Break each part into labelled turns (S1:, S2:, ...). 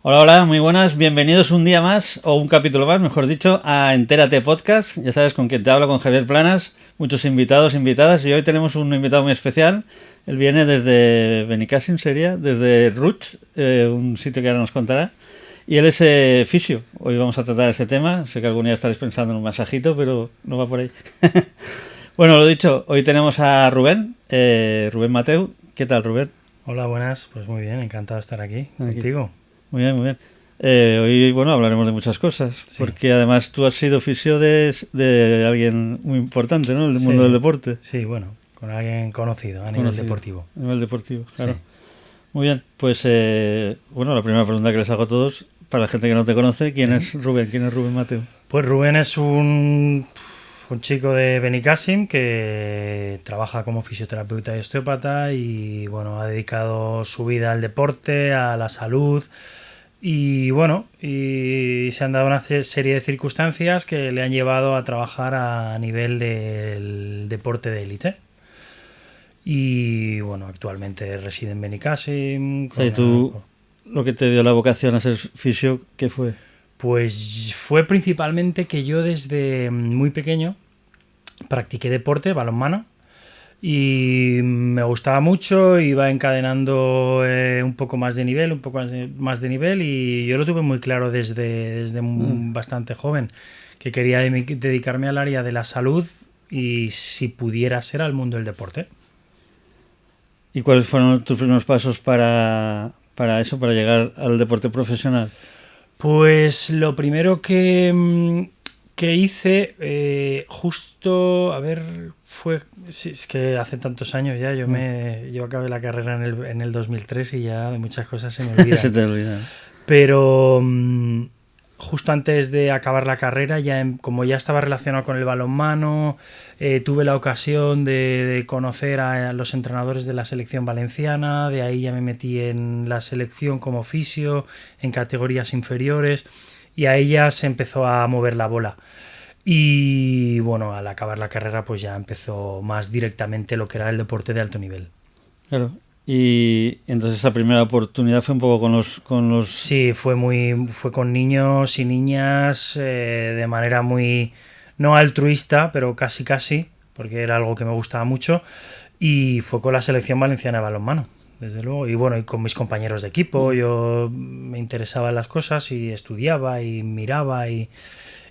S1: Hola, hola, muy buenas. Bienvenidos un día más, o un capítulo más, mejor dicho, a Entérate Podcast. Ya sabes, con quien te hablo, con Javier Planas, muchos invitados, invitadas, y hoy tenemos un invitado muy especial. Él viene desde Benicàssim, sería, desde Ruch, un sitio que ahora nos contará. Y él es fisio. Hoy vamos a tratar ese tema. Sé que algún día estaréis pensando en un masajito, pero no va por ahí. Bueno, lo dicho, hoy tenemos a Rubén, Rubén Mateu. ¿Qué tal, Rubén?
S2: Hola, buenas. Pues muy bien, encantado de estar aquí
S1: Aquí.
S2: contigo.
S1: Muy bien, muy bien. Hoy, bueno, hablaremos de muchas cosas,
S2: Sí,
S1: porque además tú has sido fisio de alguien muy importante, ¿no? El mundo del
S2: sí,
S1: deporte,
S2: sí, bueno, con alguien conocido a nivel
S1: conocido,
S2: deportivo.
S1: a nivel deportivo, claro.
S2: Sí.
S1: Muy bien, pues, bueno, la primera pregunta que les hago a todos, para la gente que no te conoce, ¿quién
S2: Sí.
S1: es Rubén? ¿Quién es Rubén Mateu?
S2: Pues Rubén es un chico de Benicàssim que trabaja como fisioterapeuta y osteópata y bueno, ha dedicado su vida al deporte, a la salud y bueno, y se han dado una serie de circunstancias que le han llevado a trabajar a nivel del deporte de élite. Y bueno, actualmente reside en Benicàssim
S1: O sea, y tú, lo que te dio la vocación a ser fisio, ¿qué fue?
S2: Pues fue principalmente que yo desde muy pequeño practiqué deporte, balonmano, y me gustaba mucho, iba encadenando un poco más de nivel, un poco más de nivel, y yo lo tuve muy claro desde bastante joven, que quería dedicarme al área de la salud y si pudiera ser al mundo del deporte.
S1: ¿Y cuáles fueron tus primeros pasos para eso, para llegar al deporte profesional?
S2: Pues lo primero que hice, justo, a ver, fue, sí, es que hace tantos años ya,
S1: Ah,
S2: yo acabé la carrera en el 2003 y ya de muchas cosas se me
S1: se
S2: olvidan.
S1: te olvida.
S2: Pero justo antes de acabar la carrera, como ya estaba relacionado con el balonmano, tuve la ocasión de conocer a los entrenadores de la selección valenciana, de ahí ya me metí en la selección como fisio, en categorías inferiores, y ahí ya se empezó a mover la bola. Y bueno, al acabar la carrera, pues ya empezó más directamente lo que era el deporte de alto nivel.
S1: Claro. Y entonces esa primera oportunidad fue un poco con los.
S2: Sí, fue con niños y niñas de manera muy, no altruista, pero casi casi, porque era algo que me gustaba mucho, y fue con la selección valenciana de balonmano, desde luego, y bueno, y con mis compañeros de equipo, yo me interesaban las cosas y estudiaba y miraba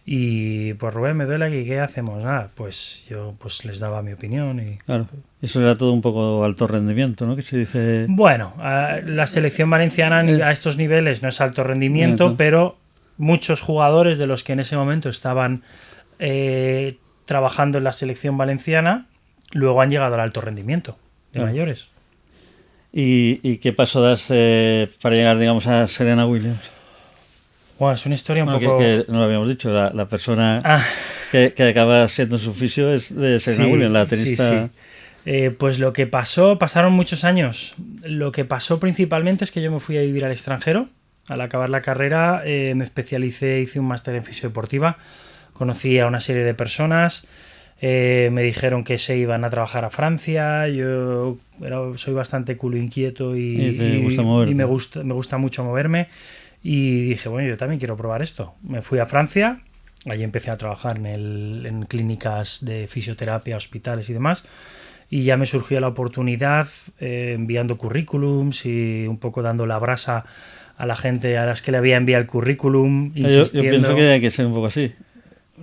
S2: y pues Rubén, me duele aquí, ¿qué hacemos? Nada, pues yo pues les daba mi opinión y
S1: Claro. Eso era todo un poco alto rendimiento, ¿no? Que se dice.
S2: bueno, la selección valenciana a
S1: Es,
S2: estos niveles no es alto rendimiento, pero muchos jugadores de los que en ese momento estaban trabajando en la selección valenciana luego han llegado al alto rendimiento de
S1: claro.
S2: mayores.
S1: ¿Y qué paso das para llegar, digamos, a Serena Williams?
S2: Bueno, es una historia un
S1: Bueno,
S2: poco...
S1: que no lo habíamos dicho, la persona
S2: Ah,
S1: que acaba siendo su fisio es de Serena Williams,
S2: sí,
S1: la
S2: sí,
S1: tenista.
S2: sí. Pues lo que pasó, pasaron muchos años. Lo que pasó principalmente es que yo me fui a vivir al extranjero. Al acabar la carrera me especialicé, hice un máster en fisiodeportiva, conocí a una serie de personas, me dijeron que se iban a trabajar a Francia, yo soy bastante culo inquieto
S1: Y te gusta
S2: y
S1: moverte.
S2: me gusta mucho moverme y dije, bueno, yo también quiero probar esto. Me fui a Francia, allí empecé a trabajar en clínicas de fisioterapia, hospitales y demás. Y ya me surgió la oportunidad enviando currículums y un poco dando la brasa a la gente a las que le había enviado el currículum,
S1: Yo pienso que
S2: insistiendo.
S1: hay que ser un poco así.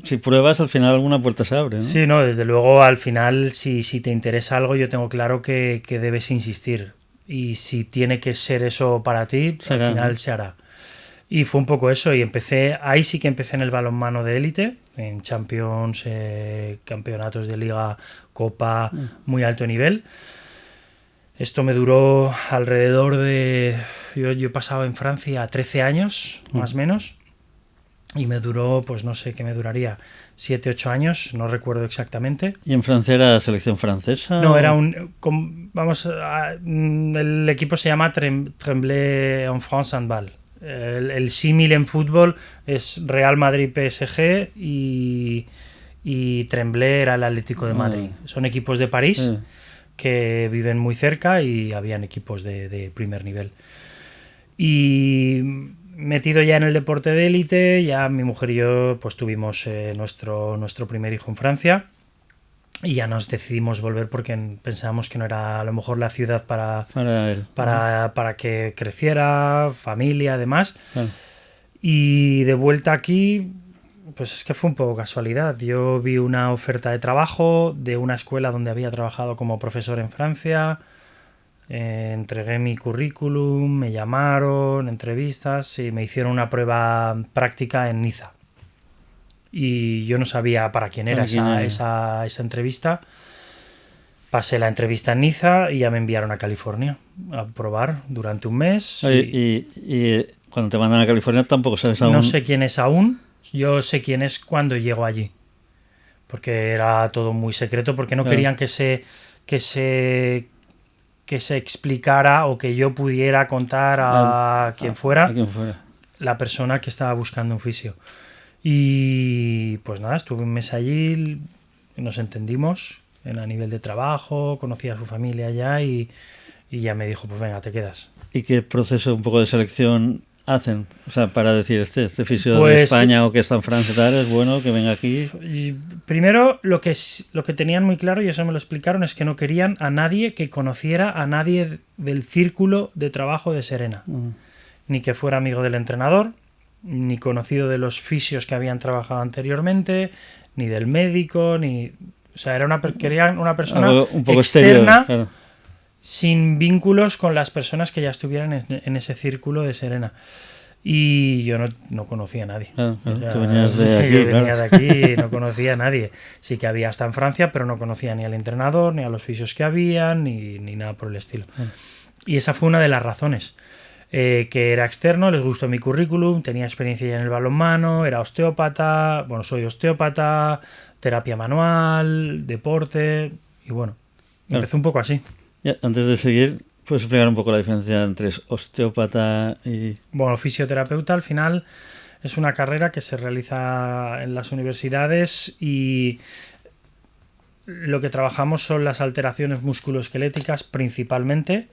S1: Si pruebas, al final alguna puerta se abre, ¿no?
S2: Sí, no, desde luego al final si te interesa algo yo tengo claro que debes insistir. Y si tiene que ser eso para ti, al
S1: Será,
S2: final
S1: ¿no?
S2: se hará. Y fue un poco eso, y ahí sí que empecé en el balonmano de élite, en Champions, campeonatos de liga, copa, muy alto nivel. Esto me duró alrededor de... Yo pasaba en Francia 13 años, más o menos, y me duró, pues no sé qué me duraría, 7 8 años, no recuerdo exactamente.
S1: ¿Y en Francia era selección francesa
S2: No, era
S1: o...?
S2: el equipo se llama Tremblay en France Handball. El símil en fútbol es Real Madrid PSG y Tremblay era el Atlético de Madrid.
S1: Ah,
S2: Son equipos de París
S1: eh,
S2: que viven muy cerca y habían equipos de primer nivel. Y metido ya en el deporte de élite, ya mi mujer y yo pues tuvimos nuestro primer hijo en Francia y ya nos decidimos volver porque pensábamos que no era a lo mejor la ciudad para
S1: él.
S2: para que creciera, familia, además.
S1: Claro.
S2: Y de vuelta aquí, pues es que fue un poco casualidad. Yo vi una oferta de trabajo de una escuela donde había trabajado como profesor en Francia. Entregué mi currículum, me llamaron, entrevistas y me hicieron una prueba práctica en Niza. Y yo no sabía para quién era esa entrevista. Pasé la entrevista en Niza y ya me enviaron a California a probar durante un mes.
S1: Oye, y cuando te mandan a California tampoco sabes aún.
S2: No sé quién es aún. Yo sé quién es cuando llego allí. Porque era todo muy secreto, porque no querían que se explicara o que yo pudiera contar a quien fuera la persona que estaba buscando un fisio. Y pues nada, estuve un mes allí, nos entendimos a nivel de trabajo, conocí a su familia allá y ya me dijo, pues venga, te quedas.
S1: ¿Y qué proceso un poco de selección hacen? O sea, para decir, este fisio de España o que está en Francia tal, es bueno que venga aquí.
S2: Primero, lo que tenían muy claro, y eso me lo explicaron, es que no querían a nadie que conociera a nadie del círculo de trabajo de Serena. Ni que fuera amigo del entrenador, ni conocido de los fisios que habían trabajado anteriormente, ni del médico, ni... O sea, querían una persona
S1: un poco
S2: externa,
S1: exterior, claro.
S2: Sin vínculos con las personas que ya estuvieran en ese círculo de Serena. Y yo no conocía a nadie.
S1: Claro.
S2: O sea,
S1: tú venías de aquí,
S2: yo venía de aquí y no conocía a nadie. Sí que había hasta en Francia, pero no conocía ni al entrenador, ni a los fisios que habían, ni nada por el estilo. Y esa fue una de las razones. Que era externo, les gustó mi currículum, tenía experiencia ya en el balonmano, era osteópata, bueno, soy osteópata, terapia manual, deporte, y bueno, empezó un poco así.
S1: Ya, antes de seguir, ¿puedes explicar un poco la diferencia entre osteópata y...?
S2: Bueno, fisioterapeuta al final es una carrera que se realiza en las universidades y lo que trabajamos son las alteraciones musculoesqueléticas principalmente,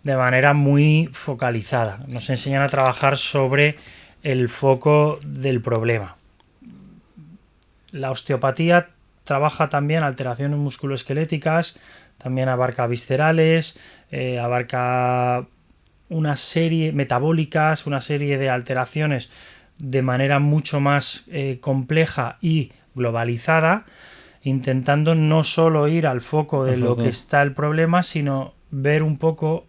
S2: de manera muy focalizada. Nos enseñan a trabajar sobre el foco del problema. La osteopatía trabaja también alteraciones musculoesqueléticas, también abarca viscerales, abarca una serie metabólicas, una serie de alteraciones de manera mucho más compleja y globalizada, intentando no solo ir al foco de lo que está el problema, sino ver un poco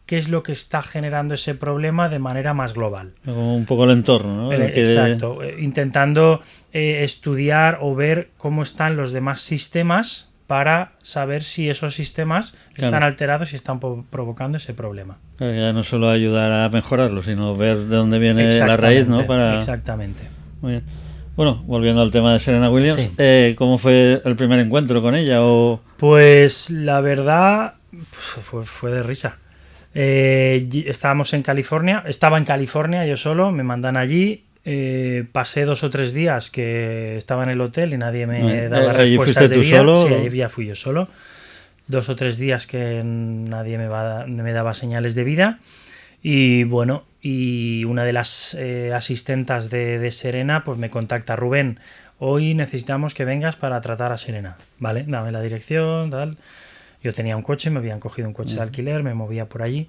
S2: qué es lo que está generando ese problema de manera más global.
S1: Como un poco el entorno, ¿no?
S2: Exacto, intentando estudiar o ver cómo están los demás sistemas para saber si esos sistemas están alterados y están provocando ese problema.
S1: Claro, ya no solo ayudar a mejorarlo, sino ver de dónde viene la raíz, ¿no?
S2: Exactamente.
S1: Muy bien. Bueno, volviendo al tema de Serena Williams,
S2: sí.
S1: ¿Cómo fue el primer encuentro con ella?
S2: Pues la verdad fue de risa. Estábamos en California, estaba en California yo solo, me mandan allí, pasé 2 o 3 días que estaba en el hotel y nadie me daba respuestas de vida.
S1: ¿Solo?
S2: Sí, ahí ya fui yo solo. 2 o 3 días que nadie me daba señales de vida. Y bueno, y una de las asistentas de Serena pues me contacta: Rubén, hoy necesitamos que vengas para tratar a Serena. Vale, dame la dirección, tal. Yo tenía un coche, me habían cogido un coche de alquiler, me movía por allí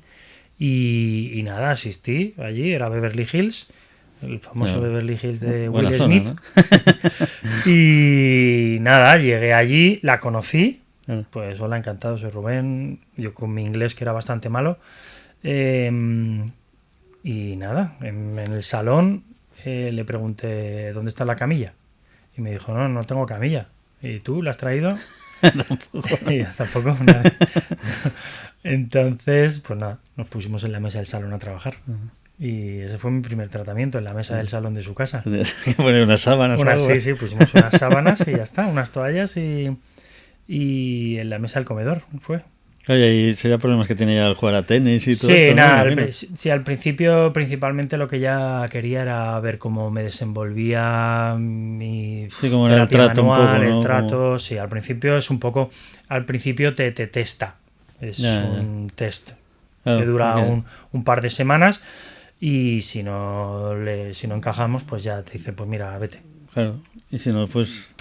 S2: y nada, asistí allí, era Beverly Hills, el famoso Beverly Hills de Will Smith. ¿No? Y nada, llegué allí, la conocí, pues hola, encantado, soy Rubén, yo con mi inglés que era bastante malo. Y nada, en el salón le pregunté ¿dónde está la camilla? Y me dijo, no tengo camilla. ¿Y tú la has traído?
S1: Tampoco.
S2: Y tampoco, nada. Entonces, pues nada, nos pusimos en la mesa del salón a trabajar. Y ese fue mi primer tratamiento, en la mesa del salón de su casa.
S1: Tenías que poner unas sábanas.
S2: Sí, pusimos unas sábanas y ya está, unas toallas y en la mesa del comedor fue.
S1: Oye, ¿y sería problemas que tenía al jugar a tenis y todo
S2: sí,
S1: esto?
S2: Nada, al principio principalmente lo que ya quería era ver cómo me desenvolvía mi
S1: como era el trato
S2: manual,
S1: un poco, ¿no?
S2: el trato, sí, al principio es un poco, al principio te testa, es un test que dura un par de semanas y si no encajamos, pues ya te dice, pues mira, vete.
S1: Claro. Y si no, pues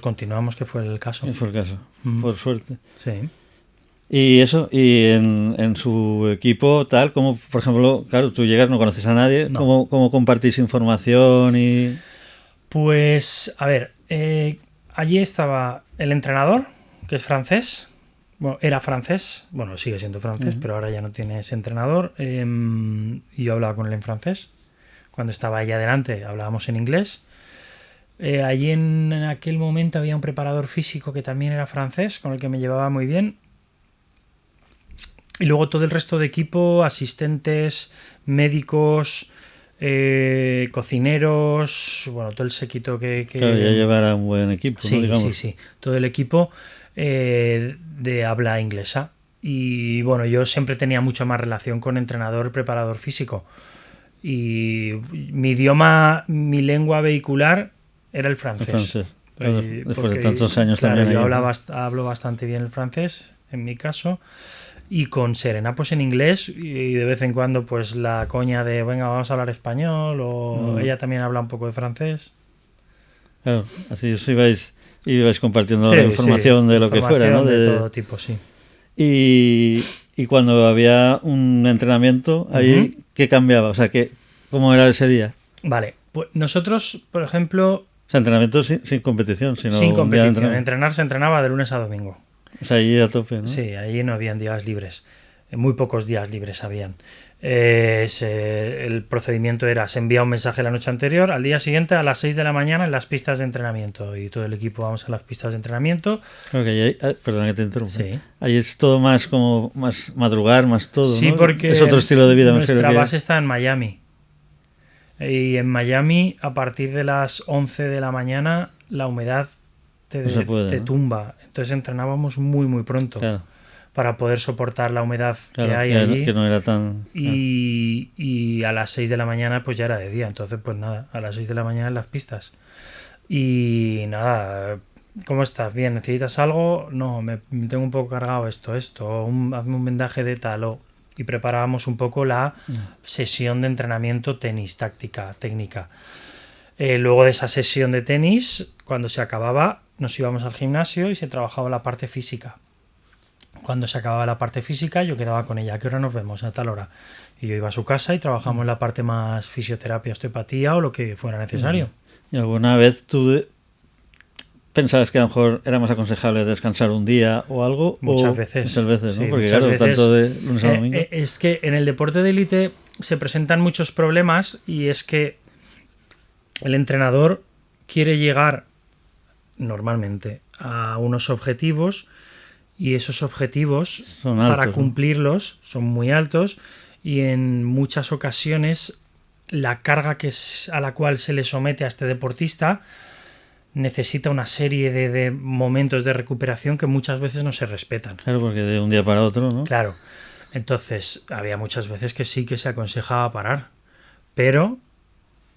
S2: continuamos, que fue el caso.
S1: fue el caso, por suerte.
S2: Sí.
S1: Y eso, y en su equipo tal, como por ejemplo, claro, tú llegas, no conoces a nadie,
S2: No.
S1: ¿cómo compartís información? Y
S2: Pues, a ver, allí estaba el entrenador, que es francés. Bueno, era francés, bueno, sigue siendo francés, pero ahora ya no tiene ese entrenador. Y yo hablaba con él en francés. Cuando estaba allá adelante hablábamos en inglés. Allí en aquel momento había un preparador físico que también era francés, con el que me llevaba muy bien. Y luego todo el resto de equipo, asistentes, médicos, cocineros, bueno, todo el séquito que...
S1: Claro, ya llevará un buen equipo,
S2: sí,
S1: ¿no? Digamos.
S2: Sí, todo el equipo de habla inglesa. Y bueno, yo siempre tenía mucho más relación con entrenador, preparador físico. Y mi idioma, mi lengua vehicular era el francés.
S1: El francés. Claro, después de tantos años
S2: claro,
S1: también.
S2: Yo hablo bastante bien el francés, en mi caso. Y con Serena pues en inglés, y de vez en cuando pues la coña de venga, vamos a hablar español, o ella también habla un poco de francés.
S1: Claro, así os ibais compartiendo la información de lo que fuera, ¿no?
S2: De todo tipo, sí.
S1: Y cuando había un entrenamiento, ahí, ¿qué cambiaba? O sea, ¿cómo era ese día?
S2: Vale, pues nosotros, por ejemplo...
S1: O sea, entrenamiento sin competición, sino
S2: sin competición. Entrenar se entrenaba de lunes a domingo.
S1: O sea, allí a tope, ¿no?
S2: Sí, allí no habían días libres. Muy pocos días libres habían. El procedimiento era, se envía un mensaje la noche anterior, al día siguiente a las 6 de la mañana en las pistas de entrenamiento, y todo el equipo vamos a las pistas de entrenamiento.
S1: Claro que ahí, perdón que te interrumpa.
S2: Sí.
S1: Ahí es todo más como más madrugar, más todo,
S2: sí,
S1: ¿no?
S2: Porque
S1: es otro estilo de vida.
S2: Nuestra base está en Miami. Y en Miami, a partir de las 11 de la mañana, la humedad te tumba. Entonces entrenábamos muy, muy pronto.
S1: Claro.
S2: Para poder soportar la humedad que hay allí.
S1: Que no era tan...
S2: Y a las 6 de la mañana pues ya era de día. Entonces pues nada, a las 6 de la mañana en las pistas. Y nada, ¿cómo estás? Bien, ¿necesitas algo? No, me tengo un poco cargado esto, hazme un vendaje de tal. Y preparábamos un poco la sesión de entrenamiento técnica. Luego de esa sesión de tenis, cuando se acababa, nos íbamos al gimnasio y se trabajaba la parte física. Cuando se acababa la parte física, yo quedaba con ella. ¿A qué hora nos vemos? A tal hora. Y yo iba a su casa y trabajamos la parte más fisioterapia, osteopatía o lo que fuera necesario.
S1: ¿Y alguna vez tú pensabas que a lo mejor era más aconsejable descansar un día o algo?
S2: Muchas veces,
S1: ¿no?
S2: Sí,
S1: porque claro, veces, tanto de lunes a domingo.
S2: Es que en el deporte de élite se presentan muchos problemas, y es que el entrenador quiere llegar normalmente a unos objetivos, y esos objetivos para cumplirlos son muy altos, y en muchas ocasiones la carga a la cual se le somete a este deportista necesita una serie de momentos de recuperación que muchas veces no se respetan.
S1: Claro, porque de un día para otro, ¿no?
S2: Claro. Entonces, había muchas veces que sí que se aconsejaba parar, pero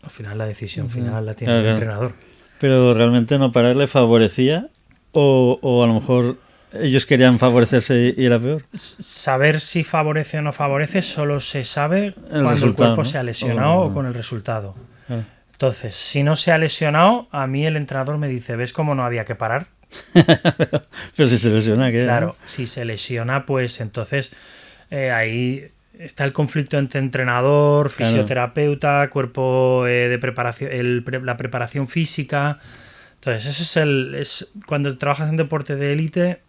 S2: al final la decisión final la tiene el entrenador.
S1: Pero realmente no parar le favorecía, o a lo mejor ellos querían favorecerse y era peor.
S2: Saber si favorece o no favorece solo se sabe cuando el cuerpo se ha lesionado o con el resultado. Entonces, si no se ha lesionado, a mí el entrenador me dice, ¿ves cómo no había que parar?
S1: Pero si se lesiona, ¿qué?
S2: Claro, si se lesiona, pues entonces ahí está el conflicto entre entrenador, fisioterapeuta, cuerpo de preparación, la preparación física. Entonces, es cuando trabajas en deporte de élite,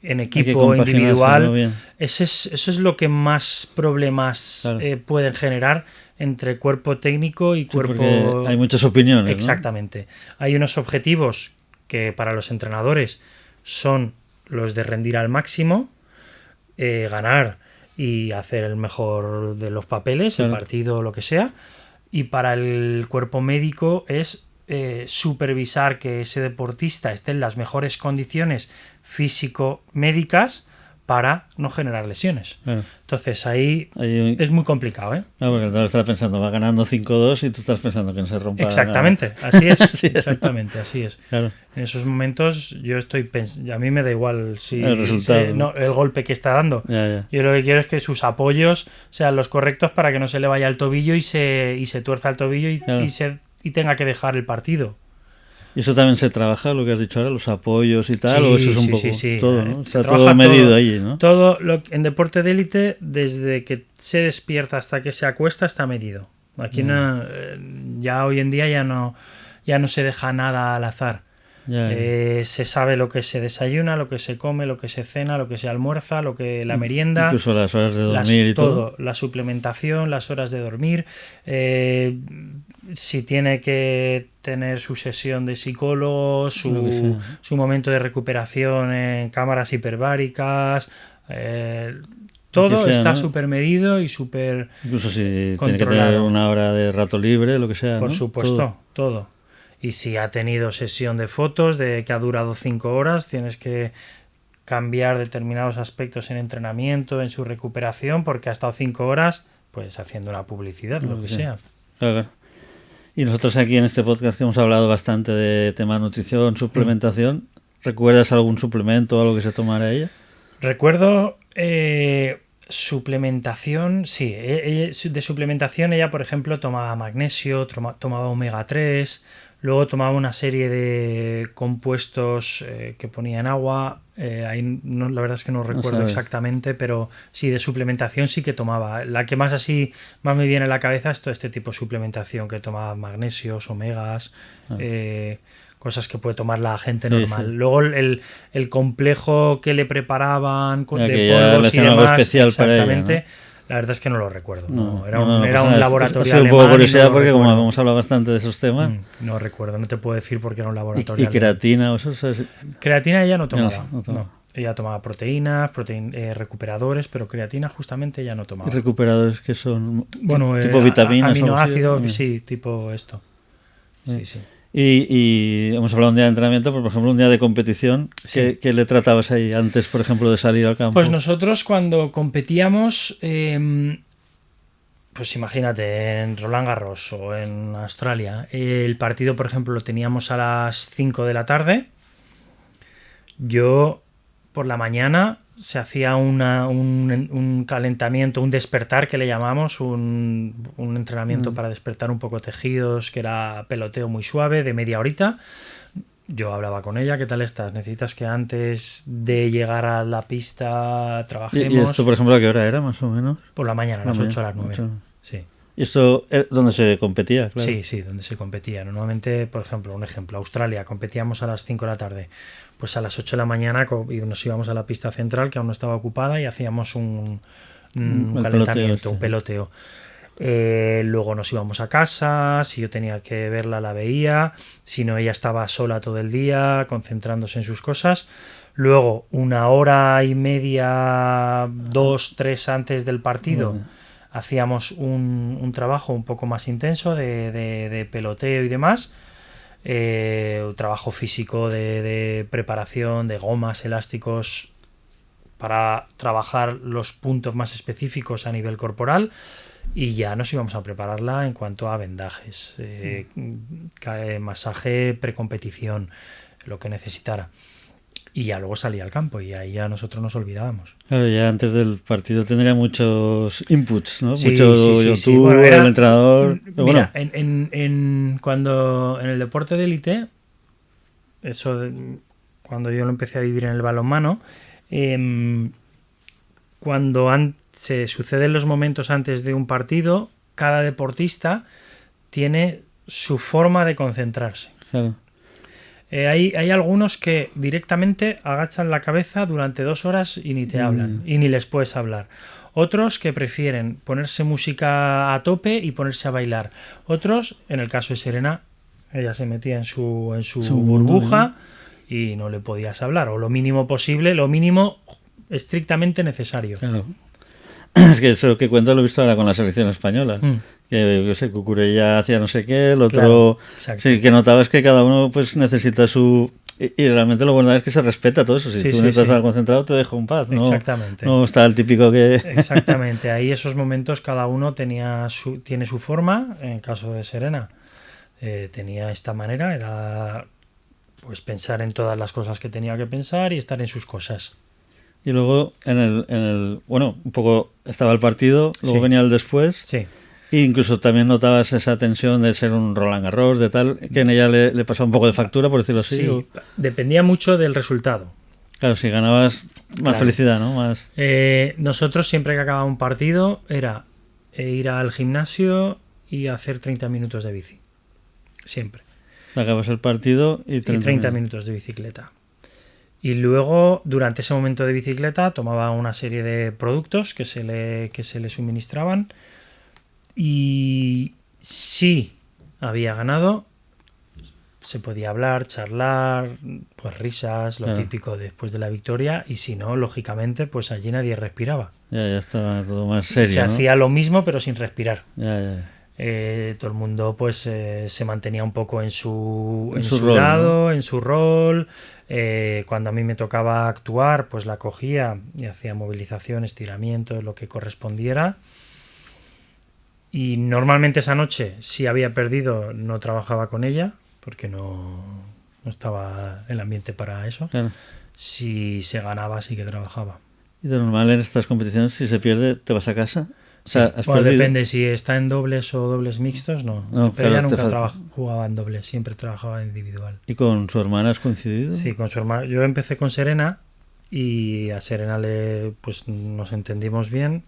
S2: en equipo individual, eso es lo que más problemas pueden generar entre cuerpo técnico y cuerpo...
S1: Hay muchas opiniones.
S2: Exactamente. ¿No? Hay unos objetivos que para los entrenadores son los de rendir al máximo, ganar y hacer el mejor de los papeles, el partido o lo que sea, y para el cuerpo médico es supervisar que ese deportista esté en las mejores condiciones físico-médicas para no generar lesiones.
S1: Claro.
S2: Entonces ahí
S1: Ahí-
S2: es muy complicado, ¿eh?
S1: No, porque tú estás pensando, va ganando 5-2 y tú estás pensando que no se rompa.
S2: Exactamente, así es.
S1: Sí,
S2: Exactamente, así es.
S1: Claro.
S2: En esos momentos yo estoy a mí me da igual si
S1: El resultado.
S2: no, el golpe que está dando.
S1: Ya.
S2: Yo lo que quiero es que sus apoyos sean los correctos para que no se le vaya el tobillo y se tuerza el tobillo
S1: Claro.
S2: y tenga que dejar el partido.
S1: ¿Y eso también se trabaja, lo que has dicho ahora, los apoyos y tal? ¿O eso es un poco
S2: sí.
S1: todo, ¿no?
S2: Se
S1: Está
S2: trabaja
S1: todo medido allí, ¿no?
S2: Todo en deporte de élite, desde que se despierta hasta que se acuesta, está medido. Aquí ya hoy en día ya no se deja nada al azar.
S1: Ya.
S2: Se sabe lo que se desayuna, lo que se come, lo que se cena, lo que se almuerza, lo que la merienda,
S1: Incluso las horas de dormir y todo.
S2: la suplementación, las horas de dormir, si tiene que tener su sesión de psicólogo,
S1: Lo que sea.
S2: su momento de recuperación en cámaras hiperbáricas, todo
S1: Lo que sea,
S2: está
S1: ¿no?
S2: súper medido y súper
S1: Incluso si tiene que
S2: controlado.
S1: tener una hora de rato libre, lo que sea,
S2: Por
S1: ¿no?
S2: supuesto, todo. Y si ha tenido sesión de fotos de que ha durado 5 horas, tienes que cambiar determinados aspectos en entrenamiento, en su recuperación, porque ha estado 5 horas pues haciendo una publicidad, lo que sea.
S1: Claro. Y nosotros aquí en este podcast que hemos hablado bastante de tema nutrición, suplementación, ¿recuerdas algún suplemento o algo que se tomara ella?
S2: Recuerdo suplementación, sí. De suplementación ella, por ejemplo, tomaba magnesio, tomaba omega 3, luego tomaba una serie de compuestos que ponía en agua. Ahí la verdad es que no recuerdo
S1: sabes.
S2: exactamente, pero sí, de suplementación sí que tomaba. La que más me viene a la cabeza es todo este tipo de suplementación, que tomaba magnesios, omegas, cosas que puede tomar la gente
S1: Sí,
S2: normal.
S1: sí.
S2: Luego el complejo que le preparaban
S1: Ya
S2: de
S1: que ya le
S2: polvos y
S1: hacían algo
S2: demás,
S1: especial para ella,
S2: exactamente, la verdad es que no lo recuerdo.
S1: No,
S2: Era
S1: no,
S2: un
S1: pasa nada.
S2: laboratorio
S1: Ha sido un poco
S2: alemán y
S1: curiosidad
S2: no lo
S1: porque como
S2: recuerdo.
S1: hemos hablado bastante de esos temas.
S2: No recuerdo, no te puedo decir porque era un
S1: Y
S2: laboratorio alemán.
S1: creatina, o eso, ¿sabes?
S2: Creatina ella no tomaba.
S1: no tomaba.
S2: No. Ella tomaba proteínas, recuperadores, pero creatina justamente ella no tomaba.
S1: Y recuperadores que son
S2: Bueno,
S1: tipo vitaminas. o algo así,
S2: aminoácidos,
S1: ¿no?
S2: sí, tipo esto. Sí.
S1: Y hemos hablado un día de entrenamiento, pero por ejemplo un día de competición,
S2: Sí.
S1: ¿qué le tratabas ahí antes, por ejemplo, de salir al campo?
S2: Pues nosotros cuando competíamos, pues imagínate, en Roland Garros o en Australia, el partido, por ejemplo, lo teníamos a las 5 de la tarde. Yo, por la mañana, se hacía un calentamiento, un despertar que le llamamos, un entrenamiento para despertar un poco tejidos, que era peloteo muy suave, de media horita. Yo hablaba con ella, ¿qué tal estás? ¿Necesitas que antes de llegar a la pista trabajemos?
S1: ¿Y esto, por ejemplo, a qué hora era, más o menos?
S2: Por la mañana, a las 8 a las 9.
S1: 8.
S2: Sí.
S1: ¿Y esto es donde se competía? Claro.
S2: Sí, donde se competía. Normalmente, por ejemplo, Australia, competíamos a las 5 de la tarde. Pues a las 8 de la mañana nos íbamos a la pista central, que aún no estaba ocupada, y hacíamos un calentamiento, un peloteo. Luego nos íbamos a casa, si yo tenía que verla la veía, si no ella estaba sola todo el día, concentrándose en sus cosas. Luego, 1 hora y media, 2, 3 antes del partido, hacíamos un trabajo un poco más intenso de peloteo y demás. Trabajo físico de preparación, de gomas, elásticos, para trabajar los puntos más específicos a nivel corporal, y ya nos íbamos a prepararla en cuanto a vendajes, masaje precompetición, lo que necesitara. Y ya luego salía al campo y ahí ya nosotros nos olvidábamos.
S1: Claro, ya antes del partido tendría muchos inputs, ¿no?
S2: Sí,
S1: Mucho YouTube,
S2: sí. Bueno,
S1: el entrenador. Pero
S2: mira,
S1: bueno,
S2: cuando en el deporte de élite, cuando yo lo empecé a vivir en el balonmano, cuando se suceden los momentos antes de un partido, cada deportista tiene su forma de concentrarse.
S1: claro.
S2: Hay algunos que directamente agachan la cabeza durante 2 horas y ni te hablan, y ni les puedes hablar. Otros que prefieren ponerse música a tope y ponerse a bailar. Otros, en el caso de Serena, ella se metía en su burbuja y no le podías hablar, o lo mínimo posible, lo mínimo estrictamente necesario.
S1: Claro. Es que eso que cuento lo he visto ahora con la selección española. Que yo sé, Cucurella hacía no sé qué, el otro...
S2: Claro,
S1: sí, que notabas que cada uno pues necesita su Y realmente lo bueno es que se respeta todo eso. Si
S2: Sí,
S1: tú
S2: sí,
S1: entras
S2: sí.
S1: al concentrado, te dejo en paz. No,
S2: Exactamente.
S1: no está el típico que...
S2: Exactamente. Ahí esos momentos cada uno tiene su forma. En el caso de Serena, tenía esta manera, era pues pensar en todas las cosas que tenía que pensar y estar en sus cosas.
S1: Y luego, bueno, un poco estaba el partido, luego
S2: Sí.
S1: venía el después.
S2: Sí.
S1: E incluso también notabas esa tensión de ser un Roland Garros, de tal, que en ella le pasaba un poco de factura, por decirlo así.
S2: Sí, dependía mucho del resultado.
S1: Claro, si ganabas, más
S2: Claro.
S1: felicidad, ¿no? Más...
S2: Nosotros siempre que acababa un partido era ir al gimnasio y hacer 30 minutos de bici. Siempre.
S1: Acabas el partido y
S2: 30 minutos de bicicleta. Y luego, durante ese momento de bicicleta, tomaba una serie de productos que se le suministraban. Y si había ganado, se podía hablar, charlar, pues risas, lo típico después de la victoria. Y si no, lógicamente, pues allí nadie respiraba.
S1: Ya estaba todo más serio,
S2: Se
S1: ¿no?
S2: hacía lo mismo, pero sin respirar.
S1: Ya.
S2: Todo el mundo pues se mantenía un poco en su
S1: rol,
S2: lado,
S1: ¿no?
S2: en su rol. Cuando a mí me tocaba actuar, pues la cogía y hacía movilización, estiramiento, lo que correspondiera. Y normalmente esa noche, si había perdido, no trabajaba con ella, porque no estaba el ambiente para eso.
S1: Claro.
S2: Si se ganaba, sí que trabajaba.
S1: Y de normal en estas competiciones, si se pierde, ¿te vas a casa? O sea,
S2: Sí. Bueno, depende, si está en dobles o dobles mixtos, no. Pero
S1: claro,
S2: ella nunca jugaba en dobles, siempre trabajaba en individual.
S1: ¿Y con su hermana has coincidido?
S2: Sí, con su hermana. Yo empecé con Serena y a Serena pues nos entendimos bien.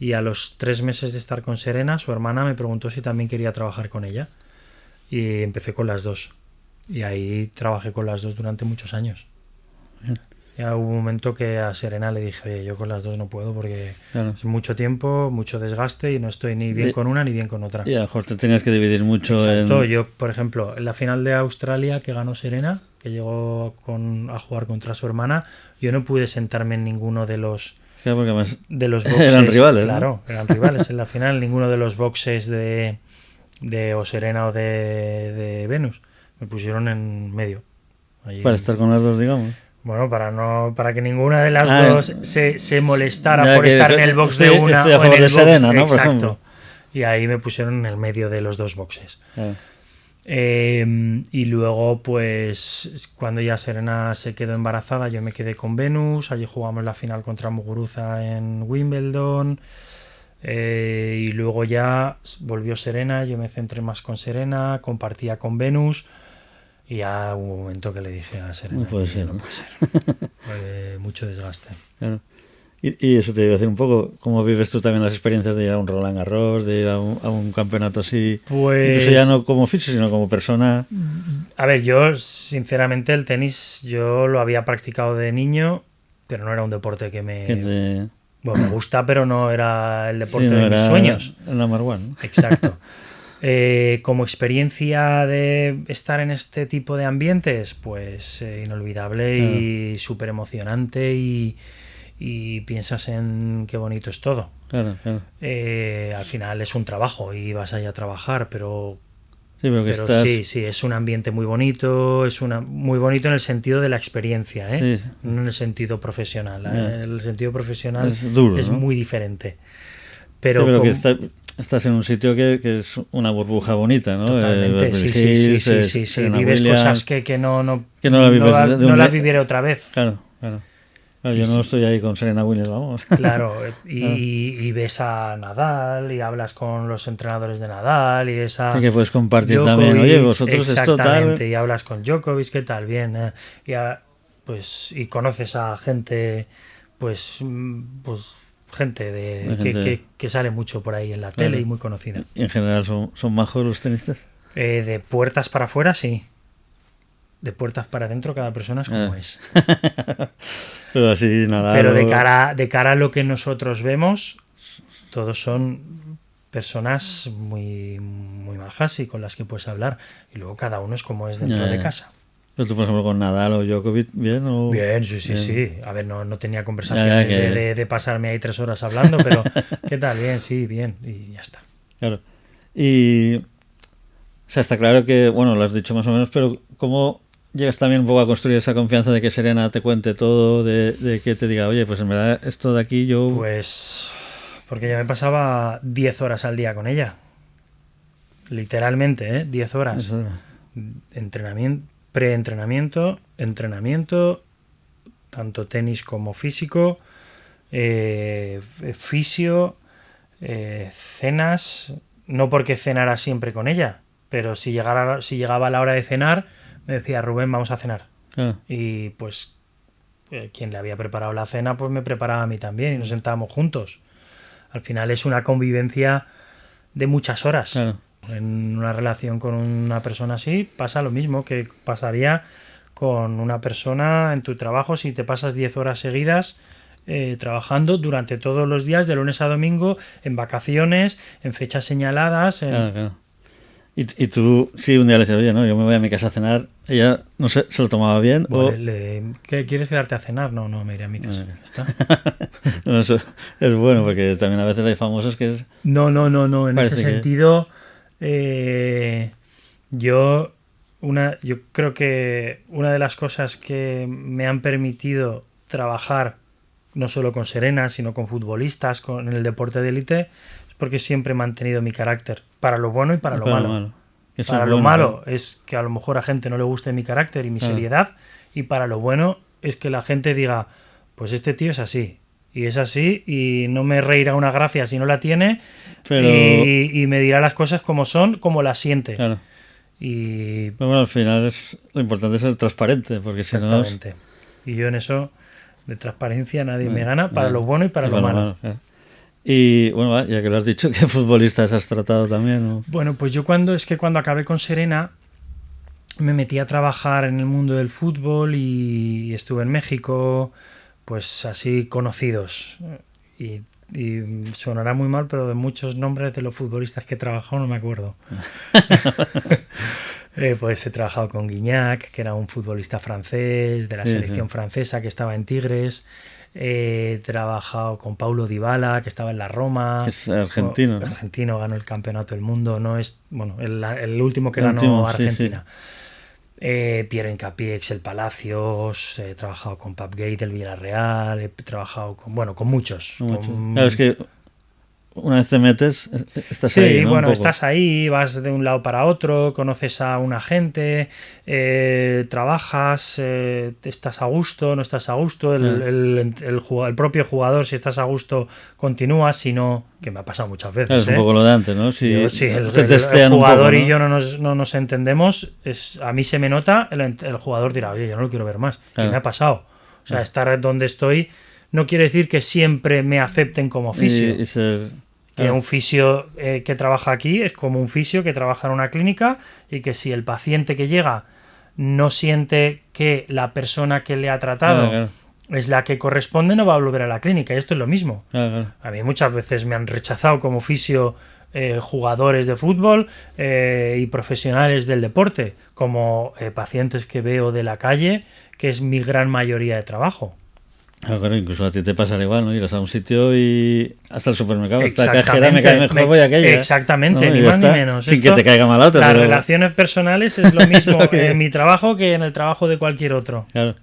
S2: Y a los 3 meses de estar con Serena, su hermana me preguntó si también quería trabajar con ella. Y empecé con las dos. Y ahí trabajé con las dos durante muchos años.
S1: Bien.
S2: Ya hubo un momento que a Serena le dije, oye, yo con las dos no puedo porque
S1: Claro.
S2: es mucho tiempo, mucho desgaste y no estoy ni bien con una ni bien con otra.
S1: Y a lo mejor te tenías que dividir mucho.
S2: Exacto. Yo, por ejemplo, en la final de Australia que ganó Serena, que llegó a jugar contra su hermana, yo no pude sentarme en ninguno de los...
S1: Claro, porque además
S2: de los boxes.
S1: Eran rivales,
S2: claro,
S1: ¿no?
S2: eran rivales. En la final ninguno de los boxes de o Serena o de Venus me pusieron en medio. Allí,
S1: para estar con las dos, digamos.
S2: bueno, para que ninguna de las dos se molestara por
S1: que,
S2: estar en el box de una
S1: estoy a
S2: o en
S1: favor
S2: el
S1: de
S2: box.
S1: Serena, ¿no? Por
S2: Exacto.
S1: ejemplo.
S2: Y ahí me pusieron en el medio de los dos boxes.
S1: Claro.
S2: Y luego, pues, cuando ya Serena se quedó embarazada, yo me quedé con Venus. Allí jugamos la final contra Muguruza en Wimbledon. Y luego ya volvió Serena, yo me centré más con Serena, compartía con Venus. Y ya hubo un momento que le dije a Serena,
S1: No puede ser.
S2: no puede ser. Mucho desgaste.
S1: Claro. Y eso te iba a decir un poco, ¿cómo vives tú también las experiencias de ir a un Roland Garros, de ir a un campeonato así?
S2: Pues,
S1: incluso ya no como fisio, sino como persona.
S2: A ver, yo sinceramente el tenis yo lo había practicado de niño, pero no era un deporte que me... Bueno, me gusta, pero no era el deporte de mis sueños.
S1: El number one, ¿no?
S2: Exacto. Como experiencia de estar en este tipo de ambientes, pues inolvidable y súper emocionante y piensas en qué bonito es todo.
S1: Claro.
S2: Al final es un trabajo y vas allá a trabajar, pero
S1: pero estás...
S2: sí, es un ambiente muy bonito, muy bonito en el sentido de la experiencia,
S1: Sí.
S2: No en el sentido profesional. En el sentido profesional
S1: es duro,
S2: es
S1: ¿no?
S2: muy diferente. Pero
S1: que estás en un sitio que es una burbuja bonita, ¿no?
S2: Totalmente, sí. Vives cosas que no las viviré otra vez.
S1: Claro. Yo no estoy ahí con Serena Williams, vamos.
S2: Claro, y ves a Nadal y hablas con los entrenadores de Nadal y esa...
S1: Sí, que puedes compartir
S2: Djokovic,
S1: también, oye, vosotros esto tal...
S2: y hablas con Djokovic, ¿qué tal? Bien, y conoces a gente, pues gente que sale mucho por ahí en la tele y muy conocida.
S1: ¿Y en general son majos los tenistas?
S2: De puertas para afuera, sí. De puertas para adentro, cada persona es como es.
S1: Pero así nada.
S2: Pero de cara a lo que nosotros vemos, todos son personas muy, muy majas y con las que puedes hablar. Y luego cada uno es como es dentro de casa.
S1: Pero tú, por ejemplo, con Nadal o Djokovic, ¿bien? ¿O?
S2: Bien, sí. A ver, no tenía conversaciones de pasarme ahí 3 horas hablando, pero ¿qué tal? Bien, sí, bien. Y ya está.
S1: Claro. Y... O sea, está claro que, bueno, lo has dicho más o menos, pero ¿cómo llegas también un poco a construir esa confianza de que Serena te cuente todo, de que te diga, oye, pues en verdad esto de aquí yo...
S2: Pues porque yo me pasaba 10 horas al día con ella. Literalmente, 10 horas.
S1: Eso,
S2: Entrenamiento, preentrenamiento, entrenamiento, tanto tenis como físico, fisio, cenas, no porque cenara siempre con ella, pero si llegaba la hora de cenar, me decía, Rubén, vamos a cenar.
S1: claro.
S2: Y pues quien le había preparado la cena, pues me preparaba a mí también y nos sentábamos juntos. Al final es una convivencia de muchas horas.
S1: Claro.
S2: En una relación con una persona así pasa lo mismo que pasaría con una persona en tu trabajo si te pasas 10 horas seguidas trabajando durante todos los días, de lunes a domingo, en vacaciones, en fechas señaladas.
S1: Claro, claro. Y tú, sí, un día le decías, oye, no, yo me voy a mi casa a cenar, ella, no sé, se lo tomaba bien o...
S2: ¿Qué quieres quedarte a cenar? No, me iré a mi casa. Ya está.
S1: No, eso es bueno, porque también a veces hay famosos que es...
S2: No. En
S1: Parece
S2: ese
S1: que-
S2: sentido, yo creo que una de las cosas que me han permitido trabajar no solo con Serena, sino con futbolistas, en el deporte de élite, es porque siempre he mantenido mi carácter, para lo bueno y para lo malo.
S1: Eso
S2: Para
S1: es
S2: lo
S1: bueno,
S2: malo es que a lo mejor a gente no le guste mi carácter y mi
S1: Claro.
S2: seriedad, y para lo bueno es que la gente diga, pues este tío es así, y es así, y no me reirá una gracia si no la tiene,
S1: Pero,
S2: y me dirá las cosas como son, como las siente.
S1: claro.
S2: Y
S1: Pero bueno, al final lo importante es ser transparente, porque si no...
S2: exactamente. Y yo en eso, de transparencia, nadie me
S1: Bueno,
S2: gana, para lo bueno y para lo malo.
S1: claro. Y bueno, va, ya que lo has dicho, ¿qué futbolistas has tratado también? ¿O?
S2: Bueno, pues yo cuando acabé con Serena me metí a trabajar en el mundo del fútbol y estuve en México, pues así conocidos. Y sonará muy mal, pero de muchos nombres de los futbolistas que he trabajado no me acuerdo. Pues he trabajado con Guignac, que era un futbolista francés de la selección francesa que estaba en Tigres. He trabajado con Paulo Dybala, que estaba en la Roma.
S1: Que es argentino.
S2: Argentino, ganó el campeonato del mundo. No es, bueno, el último que
S1: El
S2: ganó
S1: último,
S2: Argentina.
S1: Sí.
S2: Piero Hincapié, Excel Palacios. He trabajado con Pap Gate del Villarreal. He trabajado con muchos.
S1: Claro, es que una vez te metes, estás
S2: sí,
S1: ahí, ¿no?
S2: bueno, estás ahí, vas de un lado para otro, conoces a una gente, trabajas, estás a gusto, no estás a gusto, el propio jugador, si estás a gusto, continúas, si no, que me ha pasado muchas veces.
S1: Claro, es un poco lo de antes, ¿no? Si
S2: el
S1: testean
S2: jugador
S1: un poco, ¿no?
S2: y yo no nos entendemos, a mí se me nota, el jugador dirá, oye, yo no lo quiero ver más.
S1: Claro.
S2: Y me ha pasado. O sea, estar donde estoy no quiere decir que siempre me acepten como fisio.
S1: Y ser...
S2: Que un fisio que trabaja aquí es como un fisio que trabaja en una clínica y que si el paciente que llega no siente que la persona que le ha tratado es la que corresponde, no va a volver a la clínica. Y esto es lo mismo. A mí muchas veces me han rechazado como fisio jugadores de fútbol y profesionales del deporte, como pacientes que veo de la calle, que es mi gran mayoría de trabajo.
S1: Claro, incluso a ti te pasará igual, ¿no? Irás a un sitio y hasta el supermercado, esta
S2: Exactamente,
S1: cajera me cae mejor, voy a aquella.
S2: Exactamente,
S1: ¿no?
S2: ni más ni menos.
S1: Sin que te caiga mal a otra.
S2: Las
S1: pero...
S2: relaciones personales es lo mismo en mi trabajo que en el trabajo de cualquier otro.
S1: Claro.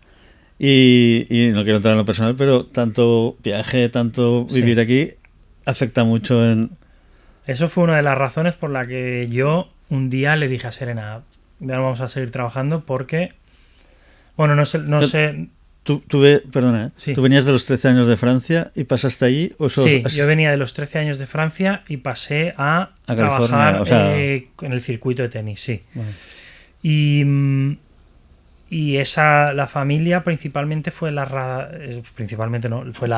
S1: Y no quiero entrar en lo personal, pero tanto viaje, tanto vivir aquí, afecta mucho en...
S2: Eso fue una de las razones por la que yo un día le dije a Serena, ya no vamos a seguir trabajando porque... Bueno, no sé...
S1: Tú venías de los 13 años de Francia y pasaste allí.
S2: Sí, yo venía de los 13 años de Francia y pasé a trabajar en el circuito de tenis, sí. Bueno. Y la familia principalmente fue la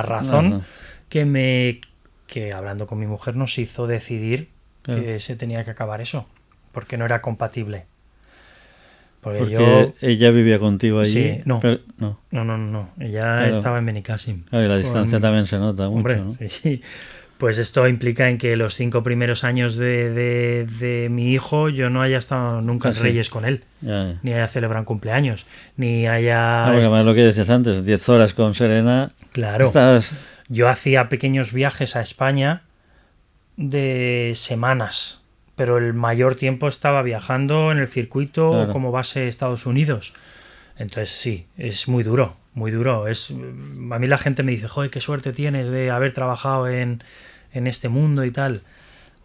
S2: razón que hablando con mi mujer nos hizo decidir que se tenía que acabar eso, porque no era compatible.
S1: Porque ella vivía contigo allí.
S2: Sí, no.
S1: Pero, no.
S2: Ella estaba en Benicàssim.
S1: Claro, y la distancia también se nota mucho,
S2: hombre,
S1: ¿no?
S2: Sí. Pues esto implica en que los 5 primeros años de mi hijo yo no haya estado nunca en Reyes con él.
S1: Ya.
S2: Ni haya celebrado cumpleaños. Ni haya...
S1: porque además lo que decías antes, 10 horas con Serena.
S2: Claro. Yo hacía pequeños viajes a España de semanas, pero el mayor tiempo estaba viajando en el circuito como base Estados Unidos. Entonces sí, es muy duro, muy duro. A mí la gente me dice, joder, qué suerte tienes de haber trabajado en este mundo y tal.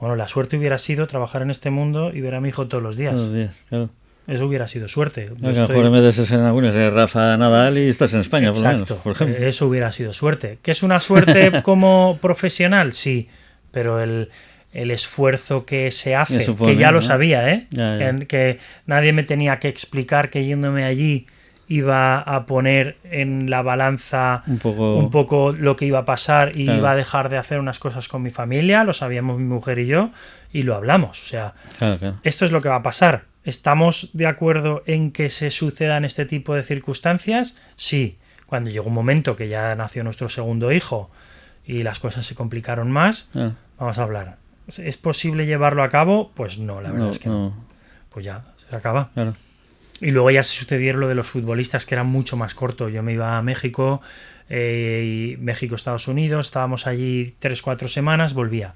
S2: Bueno, la suerte hubiera sido trabajar en este mundo y ver a mi hijo todos los días.
S1: Todos los días, claro.
S2: Eso hubiera sido suerte.
S1: A lo mejor en vez de ser Serena Williams, eres Rafa Nadal y estás en España,
S2: Exacto,
S1: por lo menos, por ejemplo.
S2: Eso hubiera sido suerte. ¿Que es una suerte como profesional? Sí, pero el esfuerzo que se hace,
S1: supone,
S2: que ya lo
S1: ¿no?
S2: sabía, ¿eh?
S1: Ya.
S2: Que nadie me tenía que explicar que yéndome allí iba a poner en la balanza un poco lo que iba a pasar y iba a dejar de hacer unas cosas con mi familia, lo sabíamos mi mujer y yo, y lo hablamos. O sea, esto es lo que va a pasar. ¿Estamos de acuerdo en que se sucedan este tipo de circunstancias? Sí. Cuando llegó un momento que ya nació nuestro segundo hijo y las cosas se complicaron más, vamos a hablar. ¿Es posible llevarlo a cabo? Pues no, la verdad es que no. Pues ya, se acaba.
S1: Claro.
S2: Y luego ya se sucedieron lo de los futbolistas, que era mucho más corto. Yo me iba a México, y México, Estados Unidos, estábamos allí 3-4 semanas, volvía.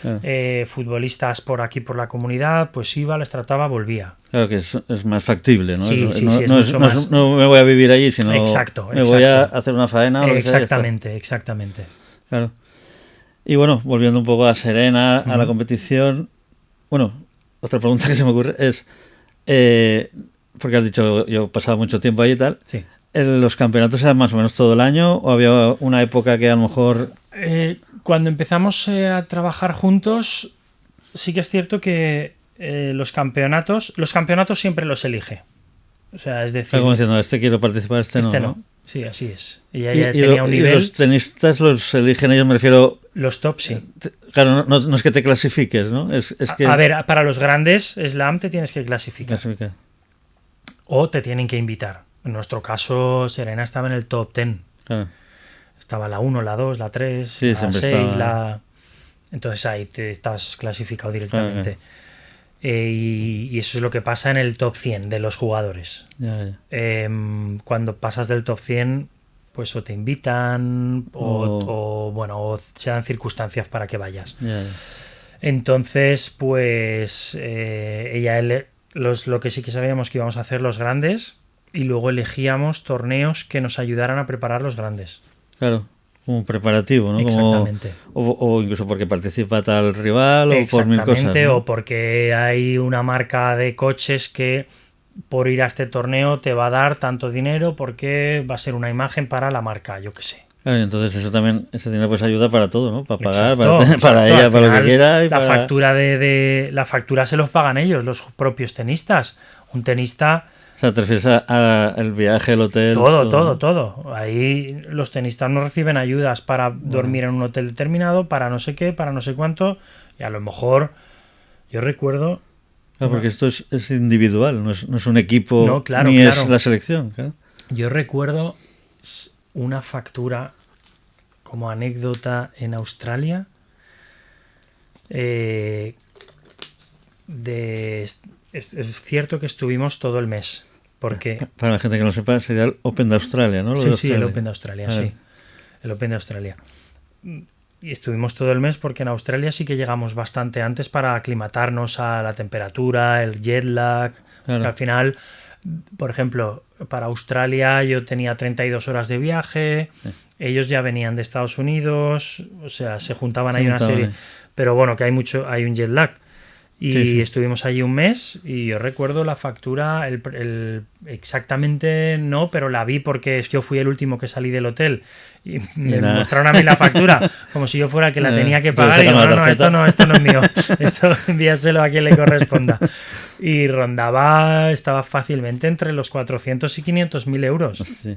S2: Claro. Futbolistas por aquí, por la comunidad, pues iba, les trataba, volvía.
S1: Claro que es más factible, ¿no?
S2: Sí, más...
S1: no me voy a vivir allí, sino me voy a hacer una faena. O
S2: exactamente.
S1: Claro. Y bueno, volviendo un poco a Serena, a la competición, bueno, otra pregunta que se me ocurre es, porque has dicho, yo he pasado mucho tiempo ahí y tal,
S2: sí.
S1: ¿Los campeonatos eran más o menos todo el año o había una época que a lo mejor...?
S2: Cuando empezamos a trabajar juntos, sí que es cierto que los campeonatos siempre los elige. O sea, es decir...
S1: Como diciendo, este quiero participar, este no.
S2: Sí, así es. Ella ya tenía un nivel...
S1: ¿Y los tenistas los eligen ellos? Me refiero...
S2: Los top, sí.
S1: Claro, no es que te clasifiques, ¿no? Es que...
S2: A ver, para los grandes Slam te tienes que clasificar. O te tienen que invitar. En nuestro caso, Serena estaba en el top 10.
S1: Claro.
S2: Estaba la 1, la 2, la 3, la 6, la... Entonces ahí te estás clasificado directamente. Claro. Y eso es lo que pasa en el top 100 de los jugadores.
S1: Ya.
S2: Cuando pasas del top 100, pues o te invitan o se dan circunstancias para que vayas.
S1: Ya.
S2: Entonces, pues lo que sí que sabíamos que íbamos a hacer los grandes y luego elegíamos torneos que nos ayudaran a preparar los grandes.
S1: Claro, como un preparativo, ¿no?
S2: Exactamente.
S1: O incluso porque participa tal rival o por mil cosas, ¿no?
S2: O porque hay una marca de coches que por ir a este torneo te va a dar tanto dinero porque va a ser una imagen para la marca, yo qué sé.
S1: Claro, entonces eso también, ese dinero pues ayuda para todo, ¿no? Para pagar,
S2: exacto,
S1: para ella, para lo que quiera. Y
S2: la factura se los pagan ellos, los propios tenistas. Un tenista...
S1: O sea, te refieres al viaje, el hotel...
S2: Todo. Ahí los tenistas no reciben ayudas para dormir en un hotel determinado, para no sé qué, para no sé cuánto. Y a lo mejor, yo recuerdo...
S1: Claro, porque esto es individual, no es un equipo,
S2: no, claro,
S1: ni es la selección. Claro.
S2: Yo recuerdo una factura como anécdota en Australia es cierto que estuvimos todo el mes. Porque...
S1: Para la gente que no sepa, sería el Open de Australia, ¿no?
S2: Sí, el Open de Australia, sí. El Open de Australia. Y estuvimos todo el mes porque en Australia sí que llegamos bastante antes para aclimatarnos a la temperatura, el jet lag. Claro. Al final, por ejemplo, para Australia yo tenía 32 horas de viaje, ellos ya venían de Estados Unidos, o sea, se juntaban ahí una serie. Pero bueno, que hay un jet lag. Y estuvimos allí un mes y yo recuerdo la factura, exactamente no, pero la vi porque yo fui el último que salí del hotel y me mostraron a mí la factura como si yo fuera el que la tenía que pagar y digo, esto no es mío, esto envíaselo a quien le corresponda. Y estaba fácilmente entre los 400 y 500.000 euros.
S1: Sí.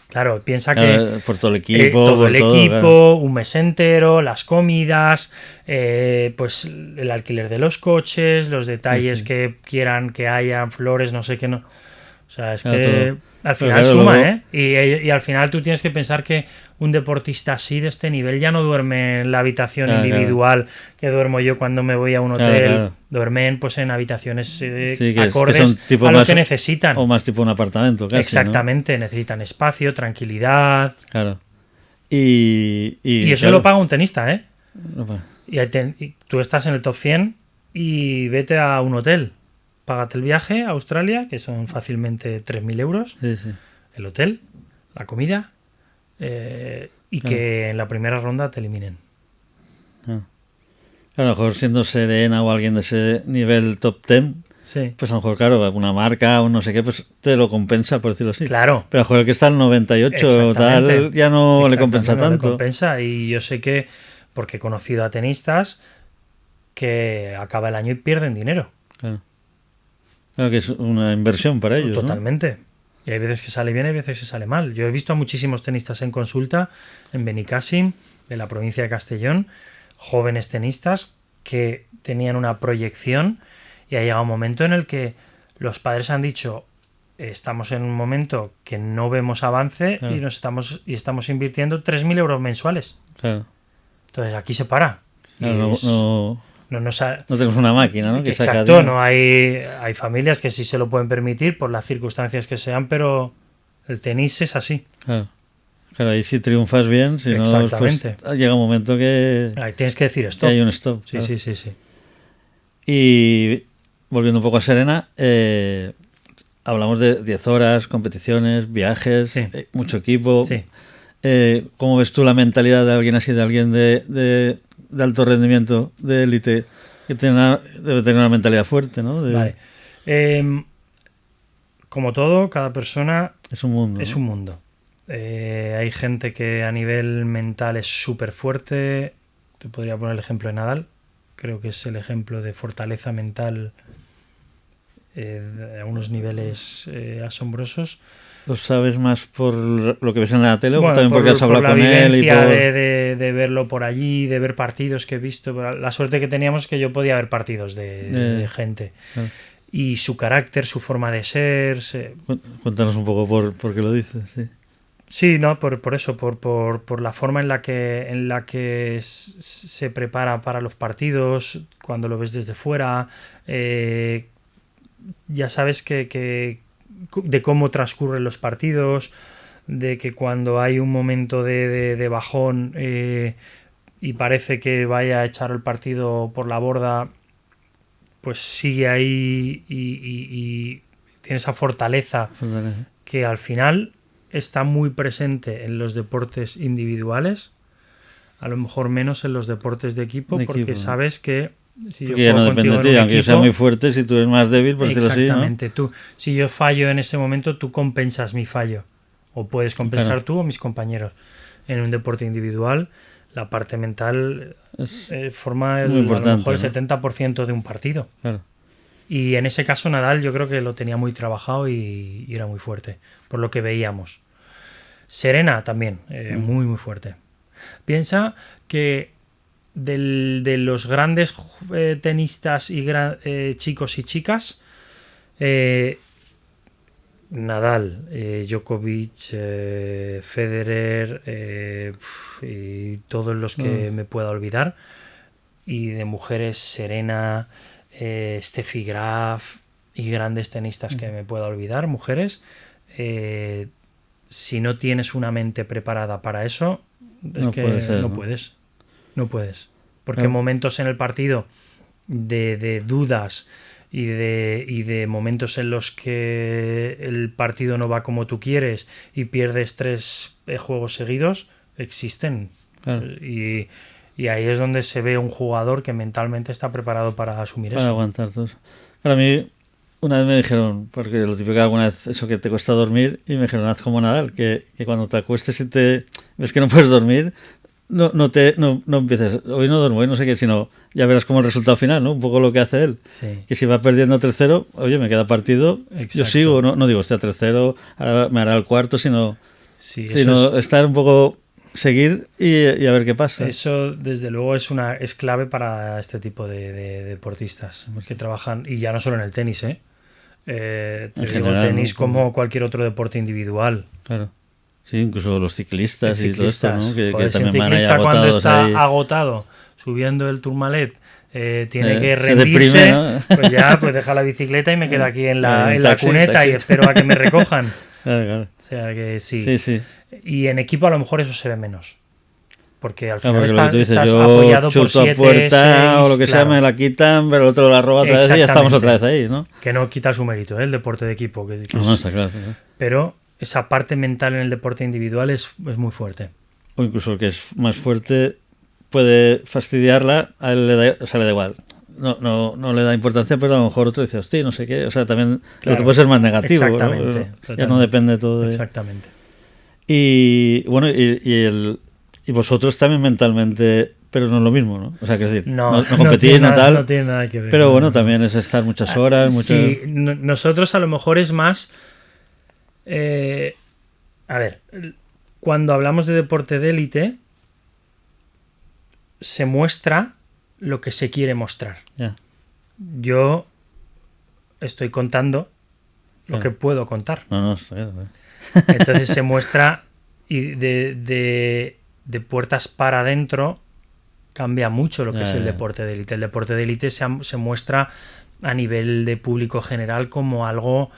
S2: Claro, piensa que
S1: por todo el equipo,
S2: claro. Un mes entero, las comidas, pues el alquiler de los coches, los detalles que quieran que haya, flores, no sé qué, no. O sea, es que al final suma, Y al final tú tienes que pensar que un deportista así de este nivel ya no duerme en la habitación individual que duermo yo cuando me voy a un hotel. Duermen pues en habitaciones acordes a lo que necesitan.
S1: O más tipo un apartamento, casi.
S2: Exactamente, ¿no? Necesitan espacio, tranquilidad.
S1: Claro.
S2: Y eso
S1: claro,
S2: lo paga un tenista, ¿eh? Y tú estás en el top 100 y vete a un hotel págate el viaje a Australia, que son fácilmente 3.000 euros,
S1: Sí, sí.
S2: el hotel, la comida, y que en la primera ronda te eliminen.
S1: A lo mejor siendo Serena o alguien de ese nivel top 10,
S2: Sí.
S1: pues a lo mejor, claro, una marca o no sé qué, pues te lo compensa, por decirlo así.
S2: Claro.
S1: Pero a lo mejor el que está al 98 o tal, ya no le compensa
S2: No le
S1: tanto.
S2: compensa, y yo sé que, porque he conocido a tenistas que acaba el año y pierden dinero.
S1: Claro. Claro que es una inversión para ellos,
S2: Totalmente. Y hay veces que sale bien, hay veces que sale mal. Yo he visto a muchísimos tenistas en consulta en Benicàssim, de la provincia de Castellón, jóvenes tenistas que tenían una proyección, y ha llegado un momento en el que los padres han dicho: estamos en un momento que no vemos avance,
S1: Claro.
S2: y estamos invirtiendo 3.000 euros mensuales.
S1: ¿no? Claro.
S2: Entonces aquí se para. Y
S1: Claro,
S2: no
S1: tenemos una máquina, ¿no? Que saca
S2: exacto,
S1: dinero.
S2: no hay familias que sí se lo pueden permitir por las circunstancias que sean, pero el tenis es así.
S1: Claro. Claro, ahí si triunfas bien, si no, pues
S2: Exactamente.
S1: llega un momento que
S2: Ahí tienes que decir
S1: que
S2: stop.
S1: hay un stop.
S2: Sí,
S1: claro.
S2: sí.
S1: Y volviendo un poco a Serena, hablamos de 10 horas, competiciones, viajes,
S2: Sí.
S1: Mucho equipo.
S2: Sí.
S1: ¿Cómo ves tú la mentalidad de alguien así, de alguien de alto rendimiento, de élite, que debe tener una mentalidad fuerte, ¿no?
S2: Vale. Como todo, cada persona
S1: Es un mundo.
S2: es
S1: ¿no?
S2: un mundo. Hay gente que a nivel mental es súper fuerte. Te podría poner el ejemplo de Nadal. Creo que es el ejemplo de fortaleza mental a unos niveles asombrosos.
S1: ¿Lo sabes más por lo que ves en la tele o
S2: Bueno,
S1: también porque has hablado
S2: por la
S1: con él? Y
S2: vivencia
S1: por...
S2: de verlo por allí, de ver partidos que he visto. La suerte que teníamos es que yo podía ver partidos de gente.
S1: Claro.
S2: Y su carácter, su forma de ser.
S1: Cuéntanos un poco por qué lo dices. Sí.
S2: Sí, no, por eso, por la forma en la que se prepara para los partidos, cuando lo ves desde fuera. Ya sabes que de cómo transcurren los partidos, de que cuando hay un momento de bajón y parece que vaya a echar el partido por la borda, pues sigue ahí y tiene esa fortaleza que al final está muy presente en los deportes individuales, a lo mejor menos en los deportes de equipo, porque sabes que si yo
S1: ya no depende de ti, aunque yo sea muy fuerte, si tú eres más débil, por decirlo así, ¿no?
S2: Exactamente, si yo fallo en ese momento, tú compensas mi fallo, o puedes compensar tú o mis compañeros. En un deporte individual, la parte mental forma a lo mejor el 70% de un partido.
S1: Claro.
S2: Y en ese caso Nadal yo creo que lo tenía muy trabajado y era muy fuerte, por lo que veíamos. Serena también, muy muy fuerte. Piensa que de los grandes tenistas y chicos y chicas, Nadal, Djokovic, Federer y todos los que me pueda olvidar, y de mujeres Serena, Steffi Graf y grandes tenistas que me pueda olvidar, mujeres. Si no tienes una mente preparada para eso, es
S1: no
S2: que
S1: puede ser,
S2: no puedes. Porque momentos en el partido de dudas y de momentos en los que el partido no va como tú quieres y pierdes 3 juegos seguidos, existen.
S1: Claro.
S2: Y ahí es donde se ve un jugador que mentalmente está preparado para asumir
S1: para
S2: eso.
S1: Aguantar todo eso. Claro, a mí una vez me dijeron, porque lo típico que alguna vez, eso que te cuesta dormir, y me dijeron, haz como Nadal, que cuando te acuestes y te ves que no puedes dormir, no empieces, hoy no duermo, hoy no sé qué, sino ya verás como el resultado final, ¿no? Un poco lo que hace él.
S2: Sí.
S1: Que si va perdiendo 3-0, oye, me queda partido,
S2: Exacto.
S1: yo sigo, no digo, hostia, 3-0, ahora me hará el cuarto, sino
S2: eso
S1: estar un poco, seguir y a ver qué pasa.
S2: Eso, desde luego, es clave para este tipo de deportistas que trabajan, y ya no solo en el tenis, te digo
S1: general,
S2: tenis,
S1: ¿no?
S2: como cualquier otro deporte individual.
S1: Claro. Sí, incluso los ciclistas y todo esto, ¿no? Que
S2: Joder,
S1: también
S2: si un
S1: van ahí
S2: ciclista
S1: agotados.
S2: Cuando está
S1: ahí.
S2: agotado subiendo el Tourmalet tiene que
S1: se
S2: rendirse,
S1: deprime, ¿no?
S2: pues deja la bicicleta y me quedo aquí en la
S1: taxi,
S2: cuneta y espero a que me recojan.
S1: Claro.
S2: O sea que sí.
S1: Sí.
S2: Y en equipo a lo mejor eso se ve menos. Porque al
S1: Claro,
S2: final
S1: porque lo que tú dices,
S2: estás
S1: yo
S2: apoyado por
S1: chuto a
S2: 7,
S1: puerta
S2: 6,
S1: o lo que sea,
S2: claro.
S1: me la quitan, pero el otro la roba otra vez y ya estamos otra vez ahí, ¿no?
S2: Que no quita su mérito, el deporte de equipo.
S1: No, está claro, está claro.
S2: Pero esa parte mental en el deporte individual es muy fuerte.
S1: O incluso el que es más fuerte puede fastidiarla, a él le da igual. No le da importancia, pero a lo mejor otro dice, hostia, no sé qué. O sea, también
S2: Claro,
S1: otro puede ser más negativo,
S2: exactamente,
S1: ¿no? Ya no depende todo de...
S2: Exactamente.
S1: Y bueno, y vosotros también mentalmente, pero no es lo mismo, ¿no? O sea, que es decir, no competís, no tal.
S2: No tiene nada que ver.
S1: Pero bueno, también es estar muchas horas.
S2: Sí, nosotros a lo mejor es más... a ver, cuando hablamos de deporte de élite, se muestra lo que se quiere mostrar.
S1: Ya.
S2: Yo estoy contando lo
S1: Claro.
S2: que puedo contar.
S1: No, está claro.
S2: Entonces se muestra y de puertas para adentro cambia mucho lo que es el deporte de élite. El deporte de élite se muestra a nivel de público general como algo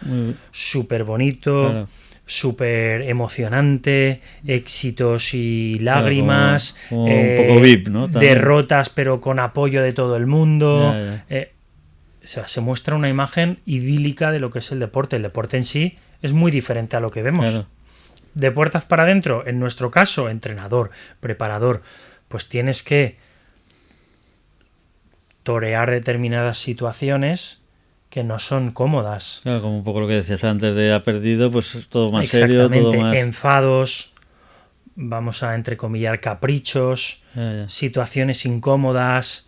S2: súper bonito,
S1: Claro.
S2: súper emocionante, éxitos y lágrimas,
S1: como un poco VIP, ¿no? También.
S2: Derrotas pero con apoyo de todo el mundo.
S1: Ya.
S2: O sea, se muestra una imagen idílica de lo que es el deporte. El deporte en sí es muy diferente a lo que vemos.
S1: Claro.
S2: De puertas para adentro, en nuestro caso, entrenador, preparador, pues tienes que torear determinadas situaciones que no son cómodas.
S1: Claro, como un poco lo que decías antes de ha perdido, pues todo más serio, todo más...
S2: Enfados, vamos a entrecomillar caprichos,
S1: Ya.
S2: situaciones incómodas,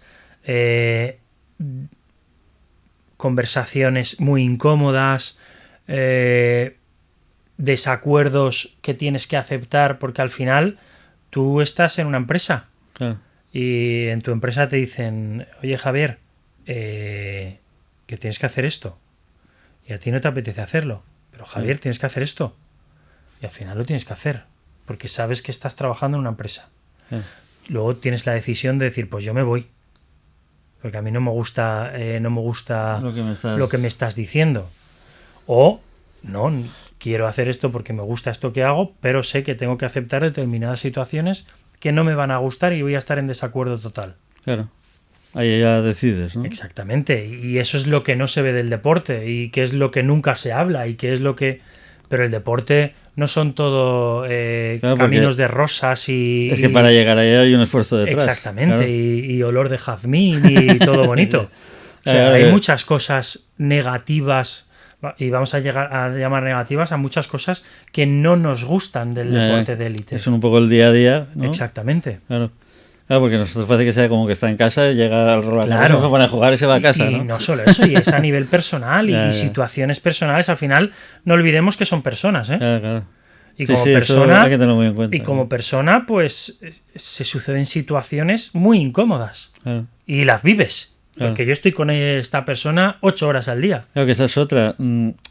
S2: conversaciones muy incómodas, desacuerdos que tienes que aceptar, porque al final tú estás en una empresa.
S1: Claro.
S2: Y en tu empresa te dicen, oye Javier, que tienes que hacer esto. Y a ti no te apetece hacerlo. Pero Javier, tienes que hacer esto. Y al final lo tienes que hacer. Porque sabes que estás trabajando en una empresa. Luego tienes la decisión de decir, pues yo me voy. Porque a mí no me gusta lo que me estás diciendo. O no, quiero hacer esto porque me gusta esto que hago, pero sé que tengo que aceptar determinadas situaciones que no me van a gustar y voy a estar en desacuerdo total.
S1: Claro. Ahí ya decides, ¿no?
S2: Exactamente. Y eso es lo que no se ve del deporte y que es lo que nunca se habla y que es lo que... Pero el deporte no son todo caminos de rosas y...
S1: Es que para llegar ahí hay un esfuerzo detrás.
S2: Exactamente.
S1: Claro.
S2: Y olor de jazmín y todo bonito. O sea, hay muchas cosas negativas y vamos a llegar a llamar negativas a muchas cosas que no nos gustan del deporte de élite.
S1: Es un poco el día a día, ¿no?
S2: Exactamente.
S1: Claro, porque nosotros parece que sea como que está en casa, llega al rol,
S2: claro,
S1: se pone a jugar y se va a casa,
S2: y
S1: ¿no?
S2: no solo eso, y es a nivel personal y situaciones personales. Al final, no olvidemos que son personas, ¿eh?
S1: Claro.
S2: Y como persona,
S1: hay que tenerlo muy en cuenta.
S2: Y como persona, pues se suceden situaciones muy incómodas.
S1: Claro.
S2: Y las vives.
S1: Claro.
S2: Porque yo estoy con esta persona 8 horas al día.
S1: Claro que esa es otra.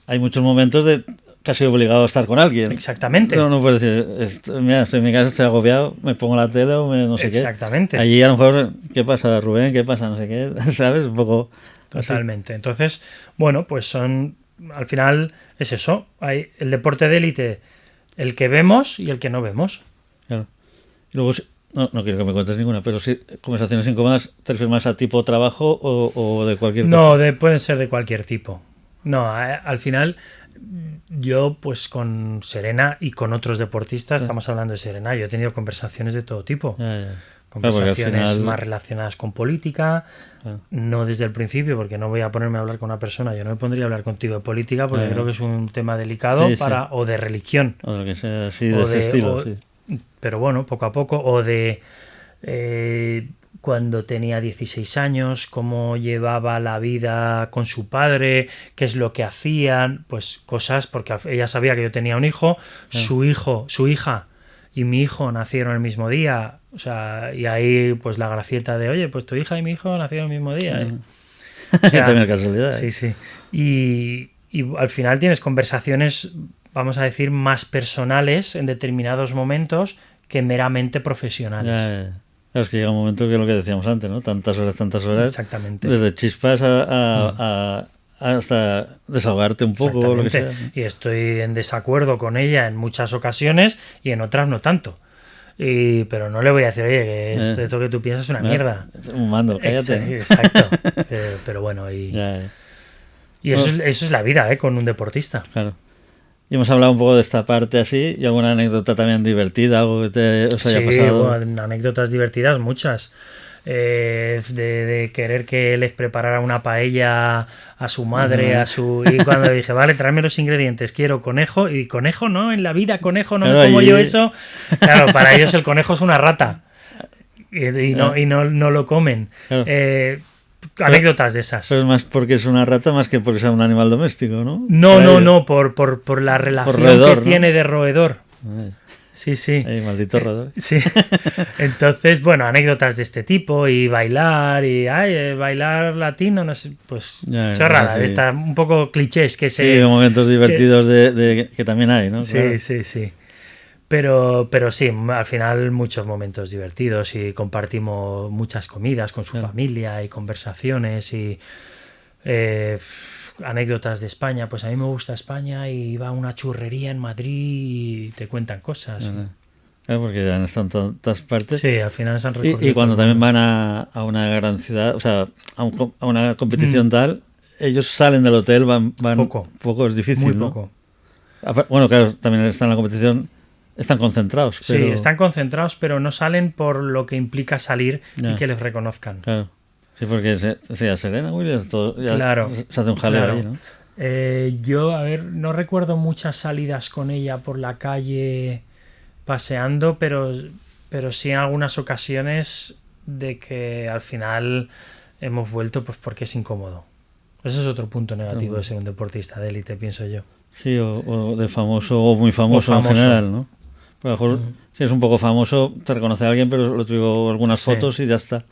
S1: Hay muchos momentos de casi obligado a estar con alguien.
S2: Exactamente.
S1: No puedes decir, mira, estoy en mi casa, estoy agobiado, me pongo la tele o no sé qué.
S2: Exactamente.
S1: Allí a lo mejor, ¿qué pasa, Rubén? ¿Qué pasa? No sé qué, ¿sabes? Un poco...
S2: Totalmente. Así. Entonces, bueno, pues son... Al final es eso. Hay el deporte de élite, el que vemos y el que no vemos.
S1: Claro. Y luego... No quiero que me cuentes ninguna, pero sí, conversaciones incómodas, ¿te refieres más a tipo trabajo o de cualquier cosa?
S2: No, pueden ser de cualquier tipo. No, al final, yo pues con Serena y con otros deportistas, estamos hablando de Serena, yo he tenido conversaciones de todo tipo. Conversaciones final... más relacionadas con política, no desde el principio, porque no voy a ponerme a hablar con una persona, yo no me pondría a hablar contigo de política, porque creo que es un tema delicado o de religión.
S1: O de lo que sea, así, de ese estilo, sí.
S2: Pero bueno, poco a poco, o de cuando tenía 16 años, cómo llevaba la vida con su padre, qué es lo que hacían, pues cosas, porque ella sabía que yo tenía un hijo, su hija y mi hijo nacieron el mismo día, o sea, y ahí pues la gracieta de, oye, pues tu hija y mi hijo nacieron el mismo día.
S1: O sea, también casualidad.
S2: Sí. Y al final tienes conversaciones, vamos a decir, más personales en determinados momentos que meramente profesionales.
S1: Claro, es que llega un momento que es lo que decíamos antes, ¿no? Tantas horas.
S2: Exactamente.
S1: Desde chispas hasta desahogarte un poco, o lo que sea.
S2: Y estoy en desacuerdo con ella en muchas ocasiones y en otras no tanto. Pero no le voy a decir, oye, que esto que tú piensas es una mierda.
S1: Un mando, cállate.
S2: Exacto. Pero bueno,
S1: Ya,
S2: y eso es la vida, con un deportista.
S1: Claro. Y hemos hablado un poco de esta parte así, y alguna anécdota también divertida, algo que os haya pasado.
S2: Bueno, anécdotas divertidas, muchas. De querer que les preparara una paella a su madre, y cuando dije, vale, tráeme los ingredientes, quiero conejo, y conejo no, en la vida conejo, no me como yo eso. Claro, para ellos el conejo es una rata y no lo comen. Claro. Anécdotas de esas.
S1: Pero es más porque es una rata más que porque sea un animal doméstico, ¿no?
S2: No, por la relación roedor, que tiene de roedor. Sí.
S1: Ay, maldito roedor.
S2: Sí. Entonces, bueno, anécdotas de este tipo y bailar bailar latino, no sé, pues chorrada, está un poco clichés que
S1: sí, momentos divertidos que también hay, ¿no?
S2: Sí, claro. Sí. Pero sí, al final muchos momentos divertidos y compartimos muchas comidas con su familia y conversaciones y anécdotas de España. Pues a mí me gusta España y va a una churrería en Madrid y te cuentan cosas.
S1: Claro, porque han estado en todas partes.
S2: Sí, al final se han recorrido.
S1: Y cuando también van a una gran ciudad, o sea, a una competición tal, ellos salen del hotel, van poco, es difícil,
S2: muy
S1: ¿no?
S2: Poco.
S1: Bueno, claro, también están en la competición, están concentrados.
S2: Sí, están concentrados, pero no salen por lo que implica salir y que les reconozcan.
S1: Claro. Sí, porque a Serena Williams
S2: claro,
S1: se hace un jaleo ahí, ¿no?
S2: Yo, no recuerdo muchas salidas con ella por la calle paseando, pero sí en algunas ocasiones de que al final hemos vuelto pues porque es incómodo. Ese es otro punto negativo de ser un deportista de élite, pienso yo.
S1: Sí, o de famoso o muy famoso en general, ¿no? A lo mejor si eres un poco famoso te reconoce a alguien, pero lo tuvo algunas fotos y ya está.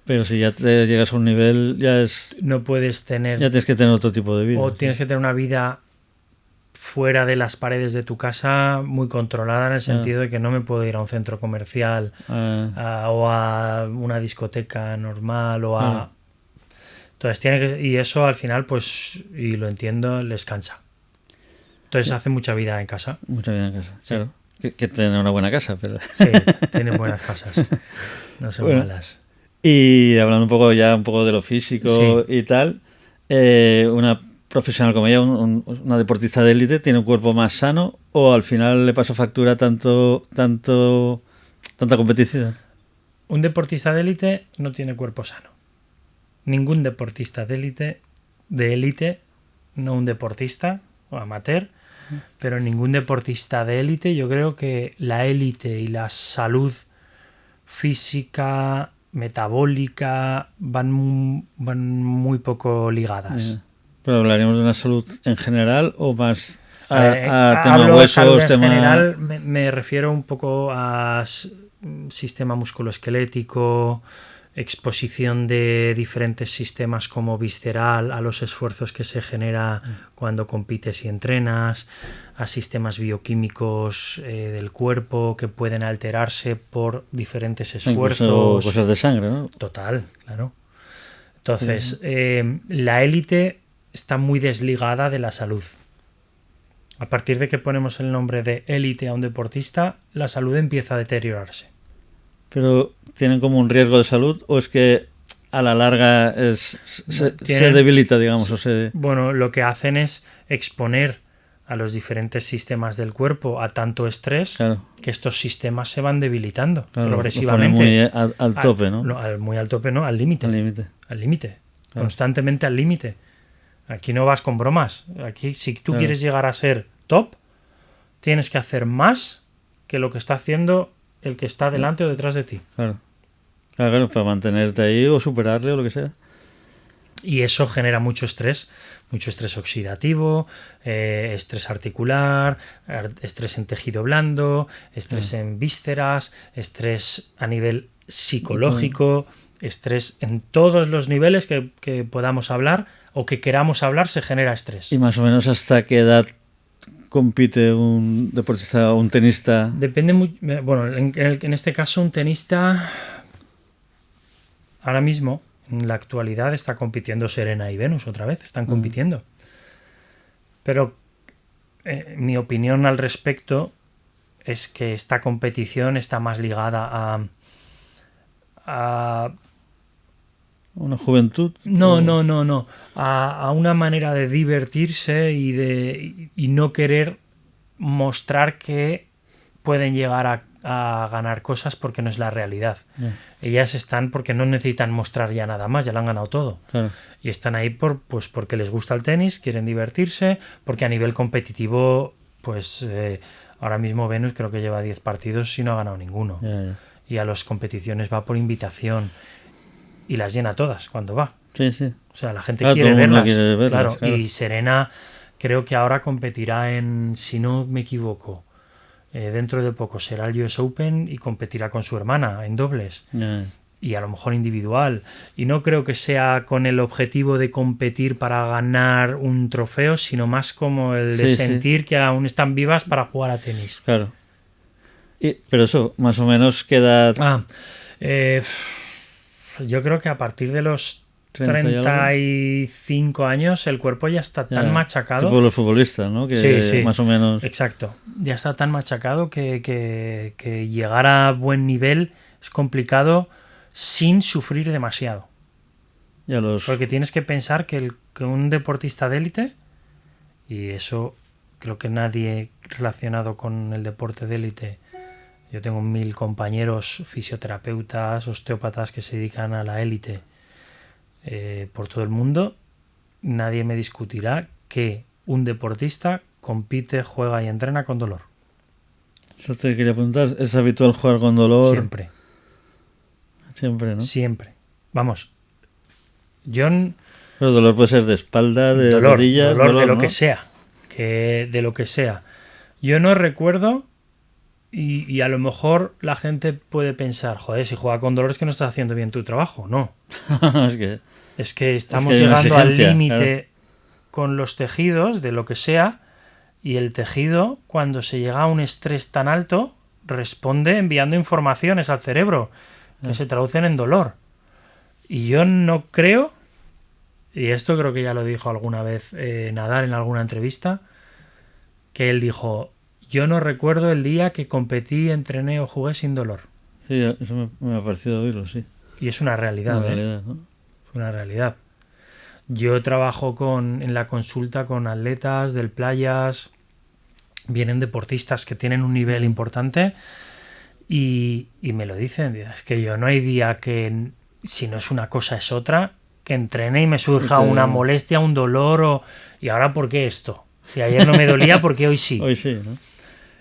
S1: Pero si ya te llegas a un nivel, ya es...
S2: No puedes tener...
S1: Ya tienes que tener otro tipo de vida.
S2: O tienes que tener una vida fuera de las paredes de tu casa muy controlada en el sentido de que no me puedo ir a un centro comercial o a una discoteca normal o a... Entonces y eso al final, pues, y lo entiendo, les cansa. Entonces hacen mucha vida en casa.
S1: Mucha vida en casa, claro. Que tener una buena casa, pero...
S2: Sí, tienen buenas casas. No son malas.
S1: Y hablando un poco de lo físico y tal, una profesional como ella, una deportista de élite, ¿tiene un cuerpo más sano o al final le pasa factura tanta competición?
S2: Un deportista de élite no tiene cuerpo sano. Ningún deportista de élite, no un deportista o amateur, pero ningún deportista de élite. Yo creo que la élite y la salud física, metabólica, van muy poco ligadas.
S1: ¿Pero hablaríamos de una salud en general o más a tema huesos?
S2: En general me refiero un poco a sistema musculoesquelético, exposición de diferentes sistemas como visceral a los esfuerzos que se genera cuando compites y entrenas, a sistemas bioquímicos del cuerpo que pueden alterarse por diferentes esfuerzos.
S1: Incluso cosas de sangre, ¿no?
S2: Total, claro. Entonces, la élite está muy desligada de la salud. A partir de que ponemos el nombre de élite a un deportista, la salud empieza a deteriorarse.
S1: ¿Pero tienen como un riesgo de salud o es que a la larga se debilita, digamos?
S2: Bueno, lo que hacen es exponer a los diferentes sistemas del cuerpo a tanto estrés que estos sistemas se van debilitando progresivamente.
S1: Muy al tope, ¿no?
S2: Muy al tope, no, al límite. Al límite. Constantemente al límite. Aquí no vas con bromas. Aquí, si tú quieres llegar a ser top, tienes que hacer más que lo que está haciendo el que está delante o detrás de ti.
S1: Claro, para mantenerte ahí o superarle o lo que sea.
S2: Y eso genera mucho estrés oxidativo, estrés articular, estrés en tejido blando, estrés en vísceras, estrés a nivel psicológico, estrés en todos los niveles que podamos hablar o que queramos hablar, se genera estrés.
S1: ¿Y más o menos hasta qué edad compite un deportista o un tenista?
S2: Depende mucho. Bueno, en este caso un tenista ahora mismo, en la actualidad, está compitiendo Serena y Venus otra vez, están compitiendo. Pero mi opinión al respecto es que esta competición está más ligada a
S1: ¿Una juventud?
S2: no. A una manera de divertirse y no querer mostrar que pueden llegar a ganar cosas porque no es la realidad.
S1: Yeah.
S2: Ellas están porque no necesitan mostrar ya nada más, ya lo han ganado todo.
S1: Claro.
S2: Y están ahí porque les gusta el tenis, quieren divertirse, porque a nivel competitivo, pues ahora mismo Venus creo que lleva 10 partidos y no ha ganado ninguno.
S1: Yeah.
S2: Y a las competiciones va por invitación. Y las llena todas cuando va.
S1: Sí, sí.
S2: O sea, la gente
S1: Claro,
S2: quiere
S1: todo el mundo
S2: verlas.
S1: quiere verlas,
S2: Claro. Y Serena creo que ahora competirá si no me equivoco, dentro de poco será el US Open y competirá con su hermana en dobles.
S1: Yeah.
S2: Y a lo mejor individual. Y no creo que sea con el objetivo de competir para ganar un trofeo, sino más como el de sentir que aún están vivas para jugar a tenis.
S1: Claro. Pero eso, más o menos queda...
S2: Yo creo que a partir de los 35 años el cuerpo ya está tan machacado.
S1: Tipo los futbolistas, ¿no? Que
S2: sí,
S1: más o menos...
S2: Exacto. Ya está tan machacado que llegar a buen nivel es complicado sin sufrir demasiado. Porque tienes que pensar que un deportista de élite, y eso creo que nadie relacionado con el deporte de élite... Yo tengo 1000 compañeros fisioterapeutas, osteópatas que se dedican a la élite por todo el mundo. Nadie me discutirá que un deportista compite, juega y entrena con dolor.
S1: Eso te quería preguntar. ¿Es habitual jugar con dolor?
S2: Siempre.
S1: Siempre, ¿no?
S2: Siempre. Vamos. Pero
S1: dolor puede ser de espalda, de rodillas...
S2: Dolor de lo que sea. De lo que sea. Yo no recuerdo... Y a lo mejor la gente puede pensar, joder, si juega con dolor es que no estás haciendo bien tu trabajo. No. es que estamos llegando al límite con los tejidos de lo que sea, y el tejido, cuando se llega a un estrés tan alto, responde enviando informaciones al cerebro que se traducen en dolor. Y yo no creo, y esto creo que ya lo dijo alguna vez Nadal en alguna entrevista, que él dijo... Yo no recuerdo el día que competí, entrené o jugué sin dolor.
S1: Sí, eso me ha parecido oírlo, sí.
S2: Y es una realidad.
S1: ¿no?
S2: Es una realidad. Yo trabajo en la consulta con atletas del playas, vienen deportistas que tienen un nivel importante y me lo dicen. Es que yo no hay día que, si no es una cosa es otra, que entrene y me surja una molestia, un dolor ¿y ahora por qué esto? Si ayer no me dolía, ¿por qué hoy sí?
S1: Hoy sí, ¿no?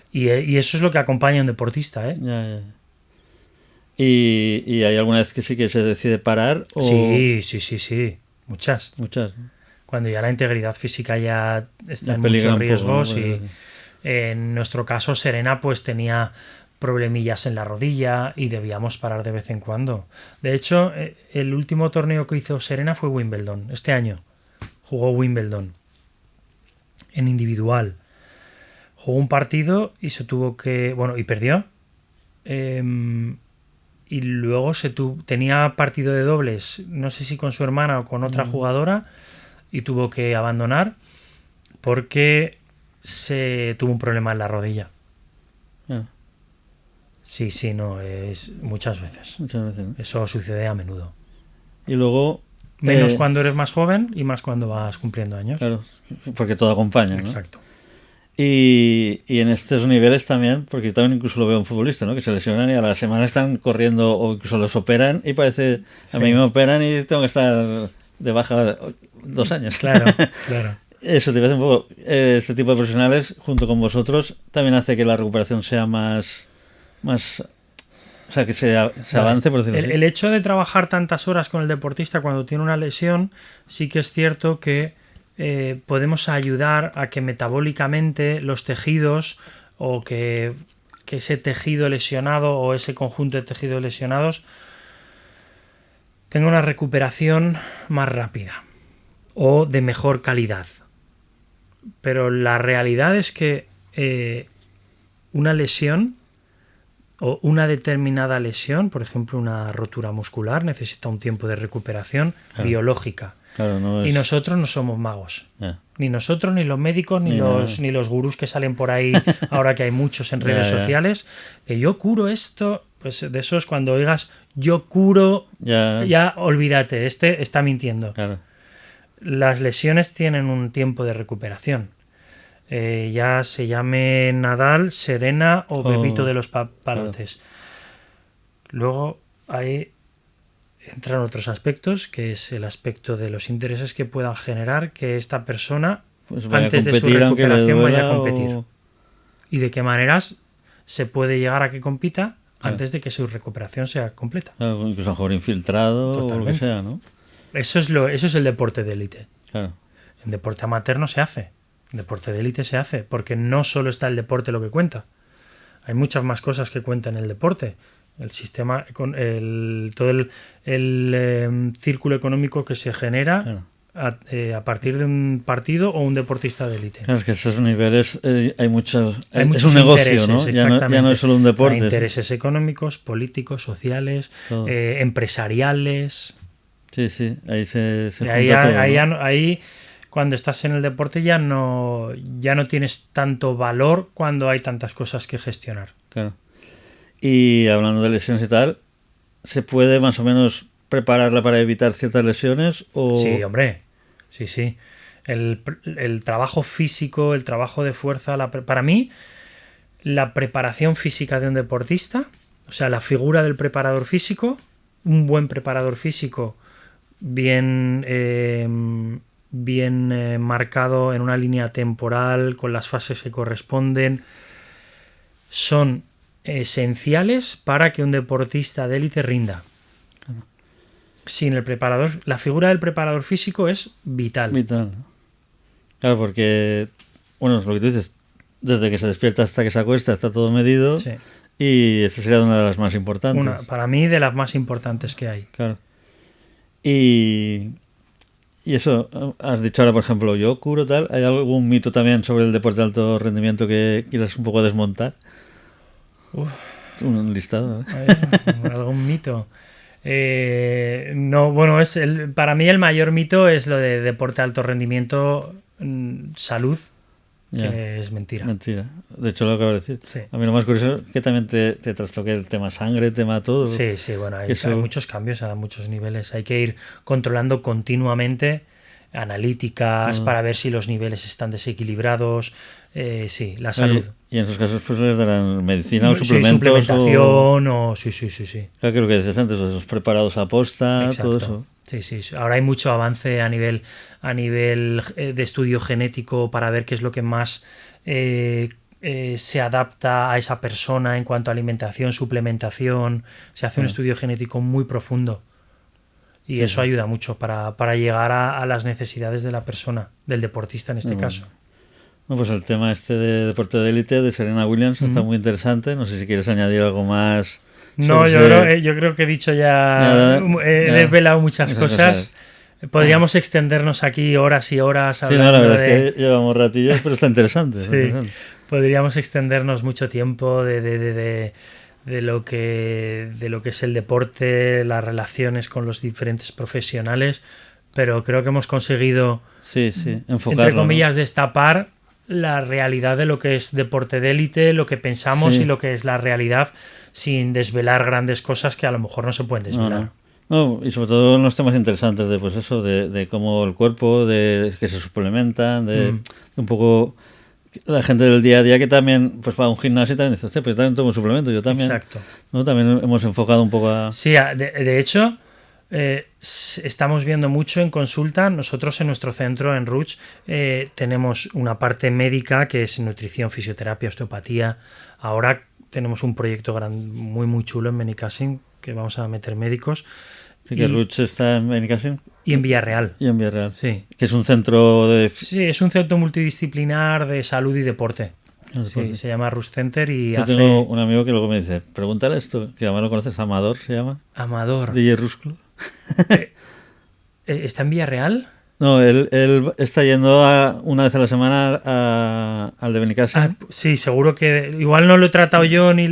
S2: Y eso es lo que acompaña a un deportista, ¿eh?
S1: Ya. ¿Y hay alguna vez que sí que se decide parar? ¿O?
S2: Sí. Muchas.
S1: ¿no?
S2: Cuando ya la integridad física ya está en muchos riesgos.
S1: Poco, ¿no?
S2: Y en nuestro caso, Serena pues tenía problemillas en la rodilla y debíamos parar de vez en cuando. De hecho, el último torneo que hizo Serena fue Wimbledon. Este año jugó Wimbledon en individual. Jugó un partido y se tuvo que... Bueno, y perdió. Y luego tenía partido de dobles, no sé si con su hermana o con otra jugadora, y tuvo que abandonar porque se tuvo un problema en la rodilla. Sí, no, es muchas veces.
S1: Muchas veces, ¿no?
S2: Eso sucede a menudo.
S1: Y luego...
S2: Menos cuando eres más joven y más cuando vas cumpliendo años.
S1: Claro, porque todo acompaña, ¿no?
S2: Exacto.
S1: Y en estos niveles también, porque yo también incluso lo veo en futbolistas, ¿no? Que se lesionan y a la semana están corriendo o incluso los operan y parece... A mí me operan y tengo que estar de baja 2 años.
S2: Claro.
S1: Eso te parece un poco... este tipo de profesionales, junto con vosotros, también hace que la recuperación sea más o sea, que se avance, por decirlo así.
S2: El hecho de trabajar tantas horas con el deportista cuando tiene una lesión, sí que es cierto que podemos ayudar a que metabólicamente los tejidos o que ese tejido lesionado o ese conjunto de tejidos lesionados tenga una recuperación más rápida o de mejor calidad. Pero la realidad es que una lesión o una determinada lesión, por ejemplo una rotura muscular, necesita un tiempo de recuperación biológica.
S1: Claro, no es...
S2: Y nosotros no somos magos.
S1: Ya.
S2: Ni nosotros, ni los médicos, ni los gurús que salen por ahí, ahora que hay muchos en redes sociales, que yo curo esto, pues de esos cuando oigas yo curo, ya olvídate, este está mintiendo.
S1: Claro.
S2: Las lesiones tienen un tiempo de recuperación. Ya se llame Nadal, Serena o Pepito de los Palotes. Claro. Luego hay... entran otros aspectos, que es el aspecto de los intereses que puedan generar que esta persona, pues antes de su recuperación, vaya a competir. Y de qué maneras se puede llegar a que compita antes de que su recuperación sea completa.
S1: Claro, incluso a lo mejor infiltrado. Totalmente. O lo que sea, ¿no?
S2: Eso es el deporte de élite.
S1: Claro.
S2: En deporte amateur no se hace. En deporte de élite se hace, porque no solo está el deporte lo que cuenta. Hay muchas más cosas que cuentan en el deporte. El sistema, todo el círculo económico que se genera, claro, a partir de un partido o un deportista de élite.
S1: Claro, es que esos niveles hay muchos es un negocio, ¿no? Ya no es solo un deporte.
S2: Hay intereses económicos, políticos, sociales, empresariales.
S1: Sí, sí, ahí se junta
S2: ahí,
S1: todo, ¿no?
S2: Ahí, cuando estás en el deporte ya no tienes tanto valor cuando hay tantas cosas que gestionar.
S1: Claro. Y hablando de lesiones y tal, ¿se puede más o menos prepararla para evitar ciertas lesiones? ¿O?
S2: Sí, hombre. Sí. El trabajo físico, el trabajo de fuerza, para mí, la preparación física de un deportista, o sea, la figura del preparador físico, un buen preparador físico bien marcado en una línea temporal, con las fases que corresponden, son esenciales para que un deportista de élite rinda. Claro. Sin el preparador, la figura del preparador físico es vital.
S1: Vital. Claro, porque, bueno, lo que tú dices, desde que se despierta hasta que se acuesta está todo medido. Sí. Y esta sería una de las más importantes.
S2: Para mí, de las más importantes que hay.
S1: Claro. Y eso, has dicho ahora, por ejemplo, yo curo tal. ¿Hay algún mito también sobre el deporte de alto rendimiento que quieras un poco desmontar? Un listado, ¿no?
S2: ¿Algún mito? No, bueno, para mí el mayor mito es lo de deporte de alto rendimiento, salud, que es mentira.
S1: Mentira. De hecho, lo acabo de decir.
S2: Sí.
S1: A mí lo más curioso es que también te trastoque el tema sangre, tema todo.
S2: Sí, bueno, hay muchos cambios a muchos niveles. Hay que ir controlando continuamente analíticas para ver si los niveles están desequilibrados. Sí, la salud.
S1: Y en esos casos pues les darán medicina o suplementos.
S2: Suplementación sí.
S1: Claro que lo que dices antes, esos preparados a posta,
S2: exacto,
S1: todo eso.
S2: Sí. Ahora hay mucho avance a nivel de estudio genético para ver qué es lo que más se adapta a esa persona en cuanto a alimentación, suplementación. Se hace un estudio genético muy profundo. Y eso ayuda mucho para llegar a las necesidades de la persona, del deportista en este caso.
S1: Bueno, pues el tema de deporte de élite de Serena Williams está muy interesante. No sé si quieres añadir algo más.
S2: No, yo creo que he dicho he desvelado muchas cosas. Podríamos extendernos aquí horas y horas hablando.
S1: Sí, no, la verdad es que llevamos ratillos, pero está interesante.
S2: Sí, podríamos extendernos mucho tiempo de lo que es el deporte, las relaciones con los diferentes profesionales, pero creo que hemos conseguido,
S1: enfocarlo,
S2: entre comillas, destapar la realidad de lo que es deporte de élite, lo que pensamos y lo que es la realidad, sin desvelar grandes cosas que a lo mejor no se pueden desvelar.
S1: No, y sobre todo en los temas interesantes de cómo el cuerpo, de que se suplementan, de un poco la gente del día a día que también pues va a un gimnasio y también dice, hostia, pues yo también tomo suplemento, yo también.
S2: Exacto.
S1: ¿No? También hemos enfocado un poco a...
S2: Sí, de hecho, estamos viendo mucho en consulta. Nosotros en nuestro centro, en Ruch, tenemos una parte médica que es nutrición, fisioterapia, osteopatía. Ahora tenemos un proyecto muy chulo en Benicàssim que vamos a meter médicos.
S1: Sí, que Ruch está en Benicàssim.
S2: Y en Villarreal.
S1: Sí. Que es un centro de...
S2: Sí, es un centro multidisciplinar de salud y deporte. Sí, se llama Ruch Center y
S1: yo tengo un amigo que luego me dice, pregúntale esto, que además lo conoces, Amador se llama.
S2: Amador.
S1: De Yerrúsculo.
S2: ¿Está en Villarreal?
S1: No, él está yendo una vez a la semana al de Benicàssim.
S2: Sí, seguro que... Igual no lo he tratado yo ni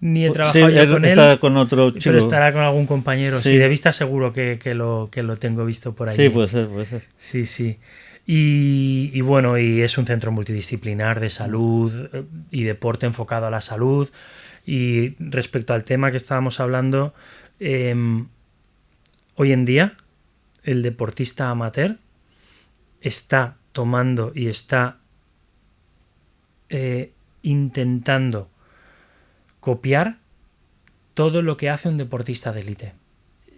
S2: ni he trabajado
S1: sí,
S2: yo con él.
S1: Está con otro chico.
S2: Pero estará con algún compañero.
S1: Sí.
S2: Sí, de vista seguro que lo tengo visto por ahí.
S1: Sí, puede ser, puede ser.
S2: Sí, sí. Y bueno, y es un centro multidisciplinar de salud y deporte enfocado a la salud. Y respecto al tema que estábamos hablando, hoy en día el deportista amateur está tomando y está intentando copiar todo lo que hace un deportista de élite.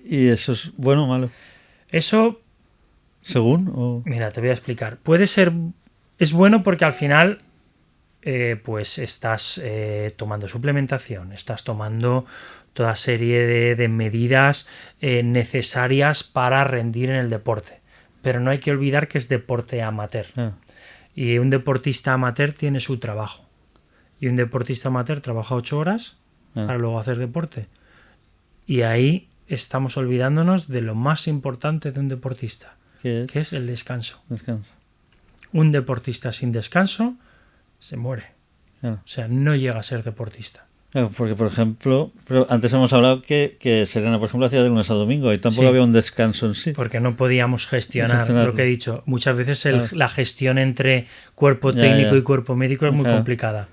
S1: ¿Y eso es bueno o malo?
S2: Eso...
S1: ¿Según? O...
S2: Mira, te voy a explicar. Puede ser... Es bueno porque al final pues estás tomando suplementación, estás tomando toda serie de medidas necesarias para rendir en el deporte. Pero no hay que olvidar que es deporte amateur. Y un deportista amateur tiene su trabajo. Y un deportista amateur trabaja 8 horas para luego hacer deporte. Y ahí estamos olvidándonos de lo más importante de un deportista, que es el descanso. Un deportista sin descanso se muere. O sea, no llega a ser deportista.
S1: Claro, porque, por ejemplo, pero antes hemos hablado que Serena, por ejemplo, hacía de lunes a domingo y tampoco había un descanso en sí.
S2: Porque no podíamos gestionar lo que he dicho. Muchas veces la gestión entre cuerpo técnico y cuerpo médico es muy complicada.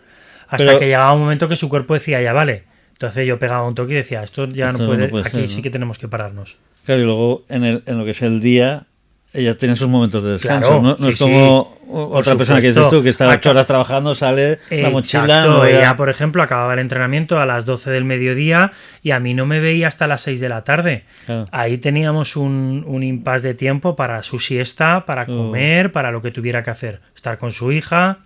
S2: Hasta que llegaba un momento que su cuerpo decía, ya vale. Entonces yo pegaba un toque y decía, esto ya no puede aquí ser, sí que tenemos que pararnos.
S1: Claro, y luego en lo que es el día, ella tiene sus momentos de descanso. Claro, no es como otra persona que dices tú, que está 8 horas trabajando, sale la mochila.
S2: Exacto, ella, por ejemplo, acababa el entrenamiento a las 12 del mediodía y a mí no me veía hasta las 6 de la tarde. Claro. Ahí teníamos un impasse de tiempo para su siesta, para comer, para lo que tuviera que hacer. Estar con su hija.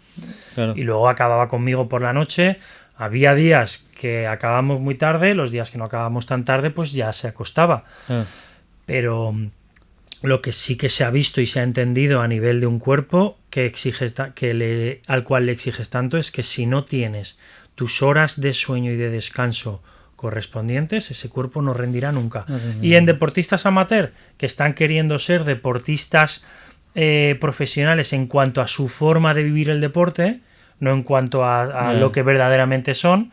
S2: Claro. Y luego acababa conmigo por la noche. Había días que acabábamos muy tarde, los días que no acabábamos tan tarde, pues ya se acostaba. Pero lo que sí que se ha visto y se ha entendido a nivel de un cuerpo al cual le exiges tanto es que si no tienes tus horas de sueño y de descanso correspondientes, ese cuerpo no rendirá nunca. Y en deportistas amateur que están queriendo ser deportistas profesionales en cuanto a su forma de vivir el deporte, no en cuanto a lo que verdaderamente son,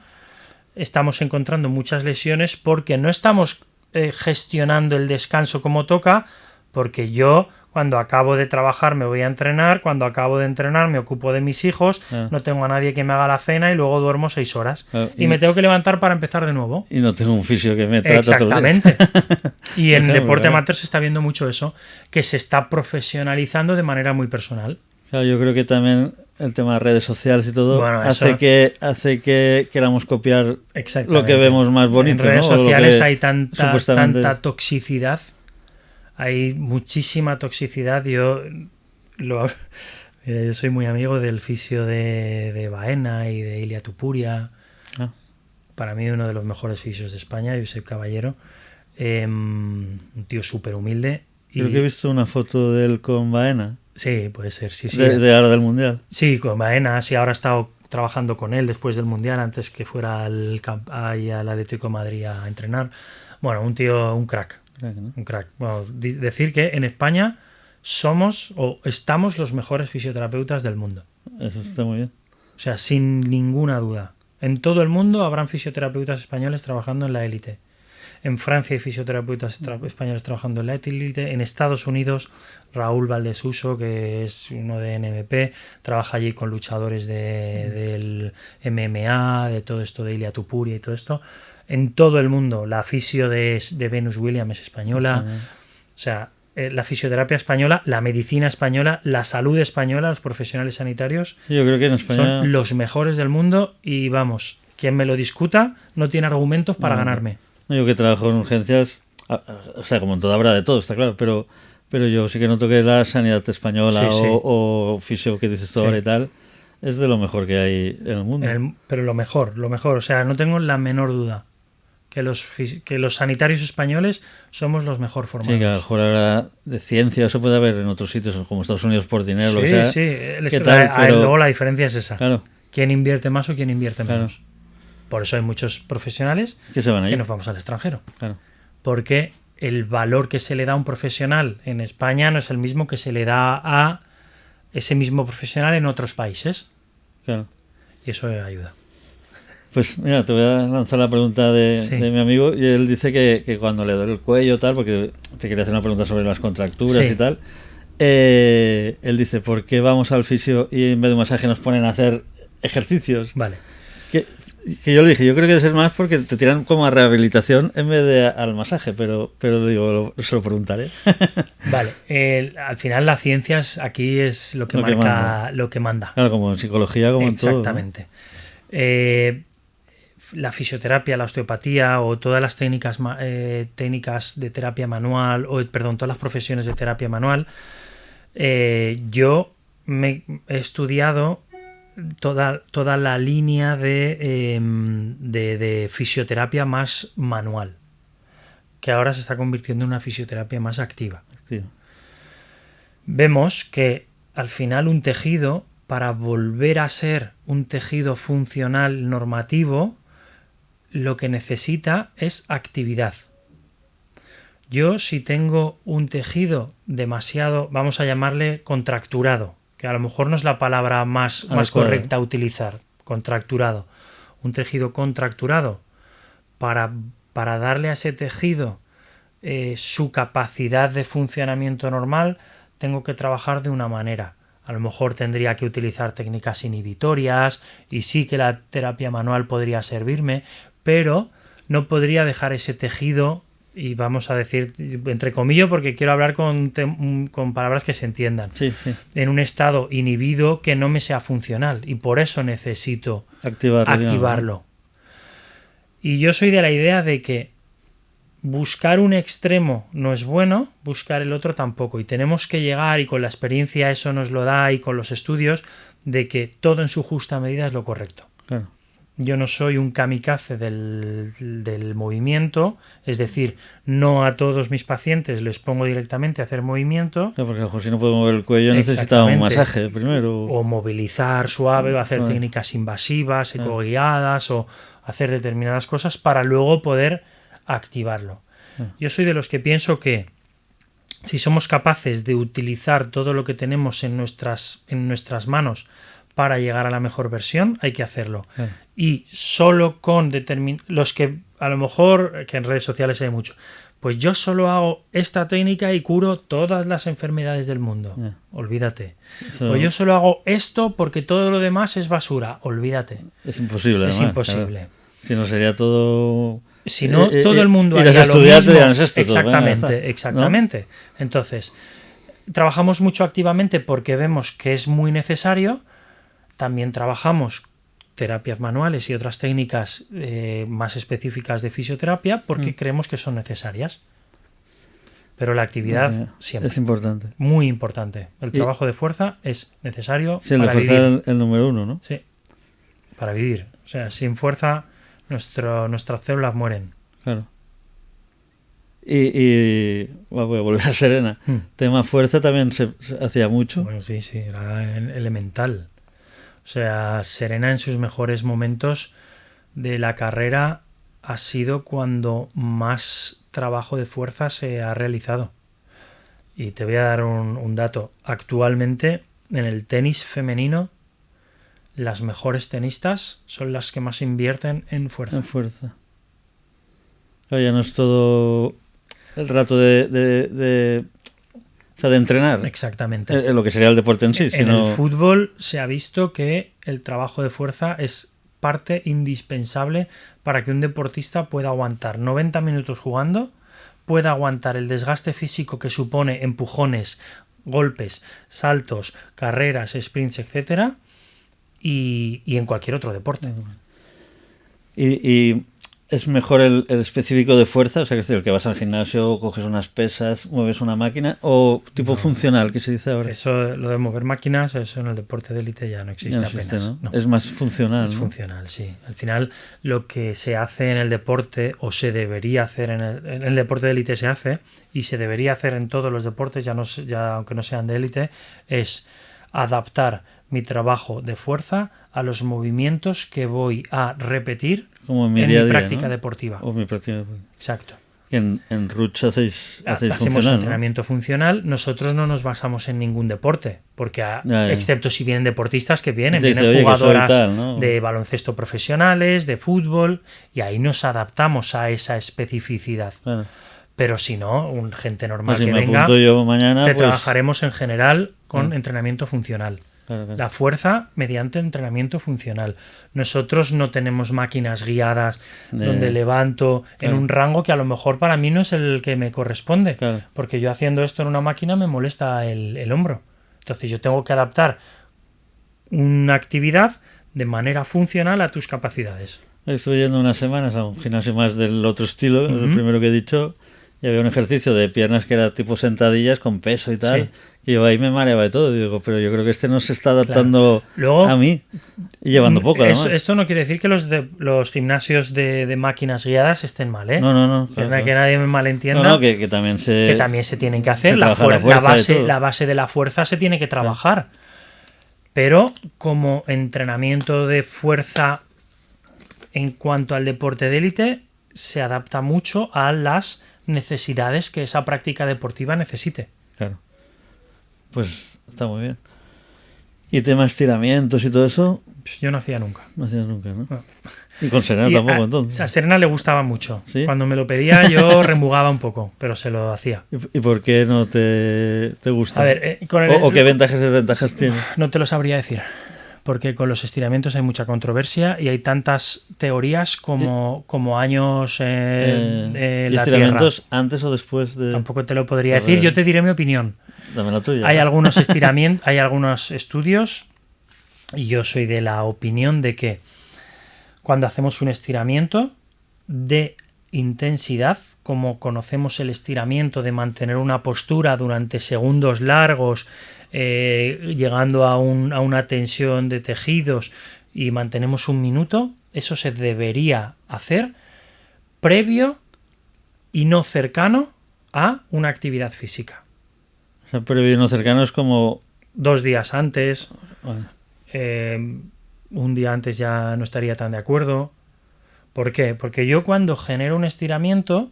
S2: estamos encontrando muchas lesiones porque no estamos gestionando el descanso como toca, porque yo cuando acabo de trabajar me voy a entrenar, cuando acabo de entrenar me ocupo de mis hijos, no tengo a nadie que me haga la cena y luego duermo 6 horas. Y me tengo que levantar para empezar de nuevo.
S1: Y no tengo un fisio que me trata.
S2: Exactamente. Y en deporte amateur se está viendo mucho eso, que se está profesionalizando de manera muy personal.
S1: Claro, yo creo que también el tema de redes sociales y todo hace que queramos copiar lo que vemos más bonito.
S2: En redes
S1: ¿no?
S2: sociales hay tanta toxicidad, hay muchísima toxicidad. Yo soy muy amigo del fisio de Baena y de Ilia Tupuria. Para mí uno de los mejores fisios de España, Josep Caballero, un tío súper humilde.
S1: Creo que he visto una foto de él con Baena.
S2: Sí, puede ser, sí.
S1: De ahora del Mundial.
S2: Sí, con Baena, sí, ahora he estado trabajando con él después del Mundial, antes que fuera al Atlético de Madrid a entrenar. Bueno, un tío, un crack. ¿No? Un crack. Bueno, decir que en España estamos los mejores fisioterapeutas del mundo.
S1: Eso está muy bien.
S2: O sea, sin ninguna duda. En todo el mundo habrán fisioterapeutas españoles trabajando en la élite. En Francia hay fisioterapeutas españoles trabajando en la élite. En Estados Unidos, Raúl Valdesuso, que es uno de NMP, trabaja allí con luchadores del MMA, de todo esto de Ilia Tupuria y todo esto. En todo el mundo, la fisio de Venus Williams es española. O sea, la fisioterapia española, la medicina española, la salud española, los profesionales sanitarios,
S1: sí, yo creo que en España
S2: son los mejores del mundo y vamos, quien me lo discuta no tiene argumentos para ganarme.
S1: Yo que trabajo en urgencias, o sea, como en toda habrá de todo, está claro, pero yo sí que noto que la sanidad española o fisio que dices tú ahora y tal, es de lo mejor que hay en el mundo.
S2: Pero lo mejor, o sea, no tengo la menor duda que los sanitarios españoles somos los mejor formados.
S1: Sí, que a lo mejor ahora de ciencia eso puede haber en otros sitios como Estados Unidos por dinero, lo que sea.
S2: Sí, luego la diferencia es esa.
S1: Claro.
S2: ¿Quién invierte más o quién invierte menos? Por eso hay muchos profesionales
S1: que
S2: nos vamos al extranjero.
S1: Claro.
S2: Porque el valor que se le da a un profesional en España no es el mismo que se le da a ese mismo profesional en otros países.
S1: Claro.
S2: Y eso ayuda.
S1: Pues mira, te voy a lanzar la pregunta de mi amigo y él dice que cuando le duele el cuello tal, porque te quería hacer una pregunta sobre las contracturas y tal, él dice, ¿por qué vamos al fisio y en vez de un masaje nos ponen a hacer ejercicios?
S2: Vale.
S1: Que yo le dije, yo creo que debe ser más porque te tiran como a rehabilitación en vez de al masaje, pero digo, se lo preguntaré.
S2: Vale, al final la ciencia aquí es lo que marca, lo que manda.
S1: Claro, como en psicología, como en todo.
S2: Exactamente. La fisioterapia, la osteopatía o todas las técnicas de terapia manual, todas las profesiones de terapia manual, yo he estudiado toda la línea de fisioterapia más manual, que ahora se está convirtiendo en una fisioterapia más activa. Vemos que al final un tejido, para volver a ser un tejido funcional normativo, lo que necesita es actividad. Yo, si tengo un tejido demasiado, vamos a llamarle contracturado, que a lo mejor no es la palabra más correcta a utilizar, contracturado. Un tejido contracturado, para darle a ese tejido su capacidad de funcionamiento normal, tengo que trabajar de una manera. A lo mejor tendría que utilizar técnicas inhibitorias y sí que la terapia manual podría servirme, pero no podría dejar ese tejido, y vamos a decir entre comillas porque quiero hablar con palabras que se entiendan, en un estado inhibido que no me sea funcional, y por eso necesito activarlo. Y yo soy de la idea de que buscar un extremo no es bueno, buscar el otro tampoco, y tenemos que llegar, y con la experiencia eso nos lo da, y con los estudios, de que todo en su justa medida es lo correcto.
S1: Claro.
S2: Yo no soy un kamikaze del movimiento, es decir, no a todos mis pacientes les pongo directamente a hacer movimiento.
S1: Claro, porque ojo, si no puedo mover el cuello necesita un masaje primero.
S2: O movilizar suave, o hacer técnicas invasivas, ecoguiadas, o hacer determinadas cosas para luego poder activarlo. Yo soy de los que pienso que si somos capaces de utilizar todo lo que tenemos en nuestras manos para llegar a la mejor versión, hay que hacerlo. Y solo con los que a lo mejor, que en redes sociales hay mucho, pues yo solo hago esta técnica y curo todas las enfermedades del mundo. Olvídate. O yo solo hago esto porque todo lo demás es basura. Olvídate.
S1: Es imposible.
S2: Es imposible.
S1: Claro. Si no sería todo...
S2: Si no, todo el mundo haría lo mismo. Exactamente. ¿No? Entonces, trabajamos mucho activamente porque vemos que es muy necesario. También trabajamos terapias manuales y otras técnicas más específicas de fisioterapia porque creemos que son necesarias. Pero la actividad siempre
S1: es importante.
S2: Muy importante. El trabajo de fuerza es necesario
S1: para vivir. Sí, la fuerza es el número uno, ¿no?
S2: Sí, para vivir. O sea, sin fuerza nuestras células mueren.
S1: Claro. Y voy a volver a Serena. Tema fuerza también se hacía mucho.
S2: Bueno, sí, era elemental. O sea, Serena en sus mejores momentos de la carrera ha sido cuando más trabajo de fuerza se ha realizado. Y te voy a dar un dato. Actualmente, en el tenis femenino, las mejores tenistas son las que más invierten en fuerza.
S1: En fuerza. Claro, ya no es todo el rato de entrenar.
S2: Exactamente.
S1: Lo que sería el deporte en sí.
S2: En el fútbol se ha visto que el trabajo de fuerza es parte indispensable para que un deportista pueda aguantar 90 minutos jugando, pueda aguantar el desgaste físico que supone empujones, golpes, saltos, carreras, sprints, etcétera, y en cualquier otro deporte.
S1: Y es mejor el específico de fuerza, o sea, que es el que vas al gimnasio, coges unas pesas, mueves una máquina, o tipo funcional, que se dice ahora.
S2: Eso, lo de mover máquinas, eso en el deporte de élite ya no existe, apenas.
S1: ¿No? Es más funcional.
S2: Es funcional, sí. Al final, lo que se hace en el deporte, o se debería hacer en el deporte de élite se hace, y se debería hacer en todos los deportes, ya aunque no sean de élite, es adaptar mi trabajo de fuerza a los movimientos que voy a repetir
S1: como en mi
S2: práctica deportiva.
S1: O mi práctica deportiva.
S2: Exacto.
S1: Que en Ruch hacéis
S2: Hacemos
S1: funcional,
S2: entrenamiento funcional. Nosotros no nos basamos en ningún deporte, porque excepto si vienen deportistas que vienen jugadoras
S1: tal, ¿no?
S2: de baloncesto profesionales, de fútbol, y ahí nos adaptamos a esa especificidad.
S1: Claro.
S2: Pero si no, gente normal
S1: si
S2: que
S1: me
S2: venga,
S1: apunto yo mañana, pues...
S2: trabajaremos en general con entrenamiento funcional.
S1: Claro.
S2: La fuerza mediante entrenamiento funcional. Nosotros no tenemos máquinas guiadas donde levanto en un rango que a lo mejor para mí no es el que me corresponde, porque yo haciendo esto en una máquina me molesta el hombro. Entonces yo tengo que adaptar una actividad de manera funcional a tus capacidades.
S1: Estoy yendo unas semanas a un gimnasio más del otro estilo, el primero que he dicho, y había un ejercicio de piernas que era tipo sentadillas con peso y tal. Sí. Y yo ahí me mareaba de todo. Y digo, pero yo creo que este no se está adaptando
S2: Luego,
S1: a mí. Y llevando poco, además.
S2: Esto no quiere decir que los gimnasios de máquinas guiadas estén mal, ¿eh?
S1: No.
S2: Claro. Que nadie me malentienda.
S1: No, que también se
S2: tienen que hacer. La base de la fuerza se tiene que trabajar. Pero como entrenamiento de fuerza en cuanto al deporte de élite, se adapta mucho a las necesidades que esa práctica deportiva necesite.
S1: Claro. Pues está muy bien. ¿Y tema estiramientos y todo eso?
S2: Pues yo no hacía nunca.
S1: No. Y con Serena tampoco, entonces.
S2: A Serena le gustaba mucho.
S1: ¿Sí?
S2: Cuando me lo pedía yo remugaba un poco, pero se lo hacía.
S1: ¿Y por qué no te gusta?
S2: A ver,
S1: ¿O qué ventajas y desventajas tiene?
S2: No te lo sabría decir. Porque con los estiramientos hay mucha controversia y hay tantas teorías como años en la
S1: ¿estiramientos
S2: Tierra.
S1: Antes o después de...?
S2: Tampoco te lo podría decir, yo te diré mi opinión.
S1: Dame la tuya.
S2: Hay algunos estiramientos, hay algunos estudios y yo soy de la opinión de que cuando hacemos un estiramiento de intensidad, como conocemos el estiramiento de mantener una postura durante segundos largos, llegando a una tensión de tejidos y mantenemos un minuto, eso se debería hacer previo y no cercano a una actividad física.
S1: O sea, previo y no cercano es como...
S2: 2 días antes,
S1: Bueno.
S2: Un día antes ya no estaría tan de acuerdo. ¿Por qué? Porque yo cuando genero un estiramiento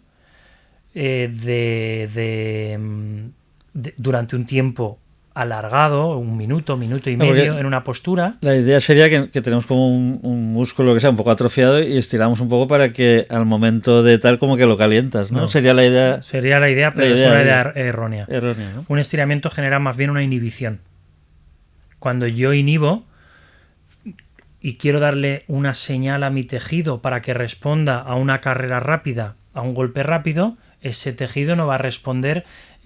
S2: durante un tiempo alargado, un minuto y medio en una postura.
S1: La idea sería que tenemos como un músculo que sea un poco atrofiado y estiramos un poco para que al momento de tal como que lo calientas, ¿no? Sería la idea.
S2: Sería la idea, pero es una idea errónea.
S1: Errónea, ¿no?
S2: Un estiramiento genera más bien una inhibición. Cuando yo inhibo y quiero darle una señal a mi tejido para que responda a una carrera rápida, a un golpe rápido, ese tejido no va a responder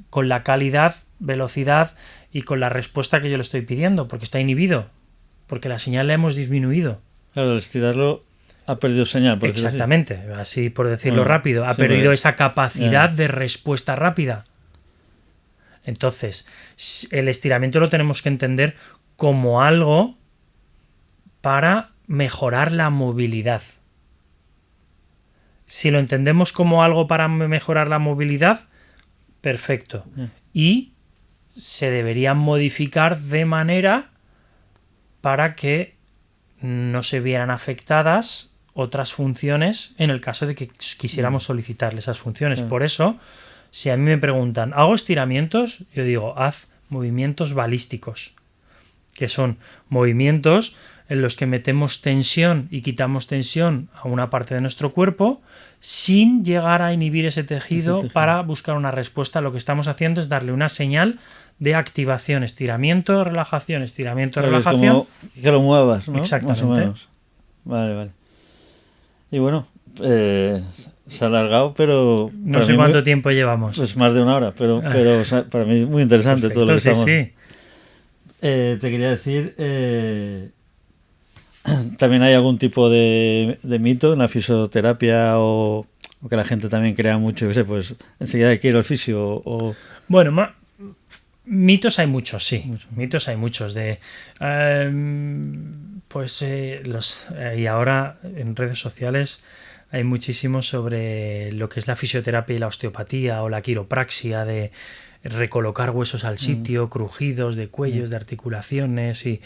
S2: con la calidad, velocidad y con la respuesta que yo le estoy pidiendo, porque está inhibido, porque la señal la hemos disminuido.
S1: Claro, al estirarlo ha perdido señal. Por
S2: Exactamente, así por decirlo rápido, ha perdido esa capacidad de respuesta rápida. Entonces, el estiramiento lo tenemos que entender como algo para mejorar la movilidad. Si lo entendemos como algo para mejorar la movilidad, perfecto. Y se deberían modificar de manera para que no se vieran afectadas otras funciones en el caso de que quisiéramos solicitarle esas funciones. Por eso, si a mí me preguntan, ¿hago estiramientos? Yo digo, haz movimientos balísticos, que son movimientos en los que metemos tensión y quitamos tensión a una parte de nuestro cuerpo sin llegar a inhibir ese tejido para buscar una respuesta. Lo que estamos haciendo es darle una señal de activación, estiramiento, relajación, estiramiento, relajación.
S1: Como que lo muevas, ¿no?
S2: Exactamente.
S1: Más o menos. Vale. Y bueno, se ha alargado, pero...
S2: No sé cuánto tiempo llevamos.
S1: Pues más de 1 hora, pero o sea, para mí es muy interesante. Perfecto, todo lo que estamos...
S2: Sí.
S1: Te quería decir... ¿también hay algún tipo de mito en la fisioterapia o que la gente también crea mucho, que sé, pues enseguida hay que ir al fisio o...
S2: Bueno, mitos hay muchos, sí. Mitos hay muchos y ahora en redes sociales hay muchísimos sobre lo que es la fisioterapia y la osteopatía o la quiropraxia, de recolocar huesos al sitio, crujidos de cuellos, de articulaciones y...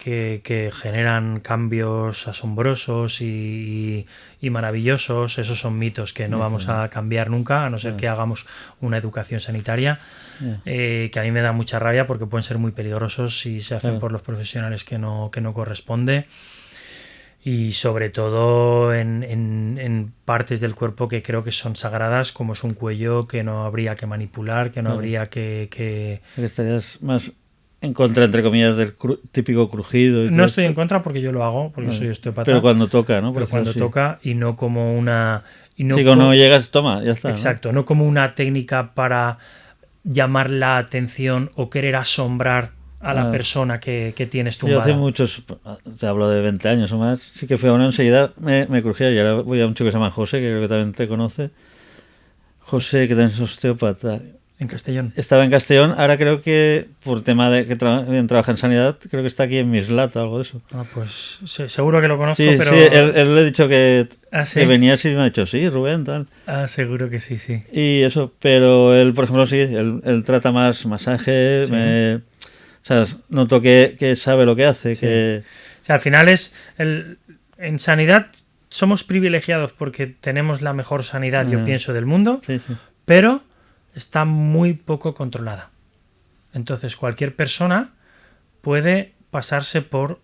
S2: que generan cambios asombrosos y maravillosos, esos son mitos que no vamos a cambiar nunca, a no ser que hagamos una educación sanitaria, que a mí me da mucha rabia porque pueden ser muy peligrosos si se hacen por los profesionales que no corresponde. Y sobre todo en partes del cuerpo que creo que son sagradas, como es un cuello que no habría que manipular, que no habría que...
S1: Estarías más en contra, entre comillas, del típico crujido.
S2: No estoy en contra porque yo lo hago, porque soy osteópata.
S1: Pero cuando toca, ¿no?
S2: Pero cuando toca y no como una... Y no
S1: cuando llegas, toma, ya está.
S2: Exacto, no como una técnica para llamar la atención o querer asombrar a la persona que tienes tumbada.
S1: Yo hace muchos, te hablo de 20 años o más, sí que fui a una enseguida, me crujía, y ahora voy a un chico que se llama José, que creo que también te conoce. José, que también es osteópata.
S2: En Castellón.
S1: Estaba en Castellón, ahora creo que por tema de que trabaja en sanidad, creo que está aquí en Mislata, algo de eso.
S2: Pues seguro que lo conozco,
S1: sí,
S2: pero...
S1: Sí, él le he dicho que venías y me ha dicho, sí, Rubén, tal.
S2: Seguro que sí.
S1: Y eso, pero él, por ejemplo, sí, él trata más masaje,
S2: Sí.
S1: O sea, noto que sabe lo que hace.
S2: Sí. O sea, al final en sanidad somos privilegiados porque tenemos la mejor sanidad, yo pienso, del mundo, pero está muy poco controlada. Entonces, cualquier persona puede pasarse por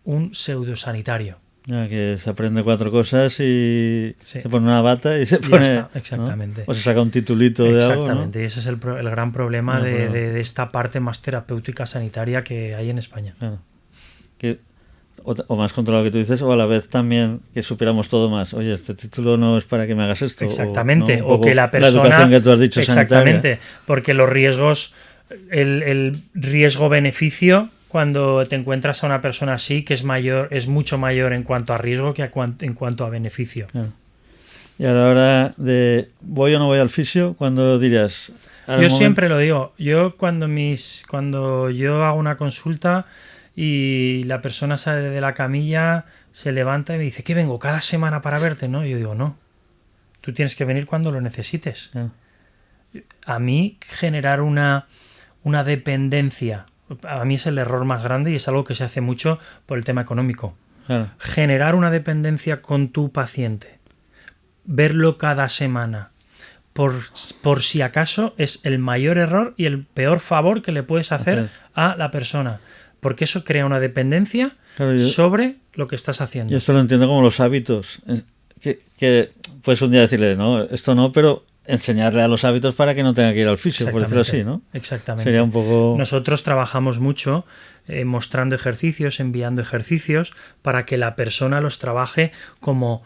S2: un pseudosanitario.
S1: Que se aprende 4 cosas y se pone una bata y se pone...
S2: Ya está, exactamente.
S1: ¿no? O se saca un titulito de algo,
S2: exactamente, y ese es el gran problema de esta parte más terapéutica sanitaria que hay en España.
S1: Claro. O más controlado que tú dices, o a la vez también que superamos todo más. Oye, este título no es para que me hagas esto.
S2: Exactamente,
S1: o
S2: que la persona...
S1: La educación que tú has dicho
S2: exactamente,
S1: sanitaria.
S2: Porque los riesgos, el riesgo-beneficio... Cuando te encuentras a una persona así, que es mucho mayor en cuanto a riesgo que en cuanto a beneficio.
S1: Claro. Y a la hora de ¿voy o no voy al fisio? ¿Cuándo dirías?
S2: Yo siempre lo digo. Yo cuando yo hago una consulta y la persona sale de la camilla, se levanta y me dice, ¿qué vengo cada semana para verte? ¿No? Y yo digo, no. Tú tienes que venir cuando lo necesites.
S1: Claro.
S2: A mí generar una dependencia... A mí es el error más grande y es algo que se hace mucho por el tema económico.
S1: Claro.
S2: Generar una dependencia con tu paciente, verlo cada semana, por si acaso es el mayor error y el peor favor que le puedes hacer a la persona. Porque eso crea una dependencia sobre lo que estás haciendo.
S1: Yo esto lo entiendo como los hábitos. Que puedes un día decirle, no, esto no, pero... enseñarle a los hábitos para que no tenga que ir al fisio, por decirlo así, ¿no?
S2: Exactamente.
S1: Sería un poco...
S2: Nosotros trabajamos mucho mostrando ejercicios, enviando ejercicios para que la persona los trabaje como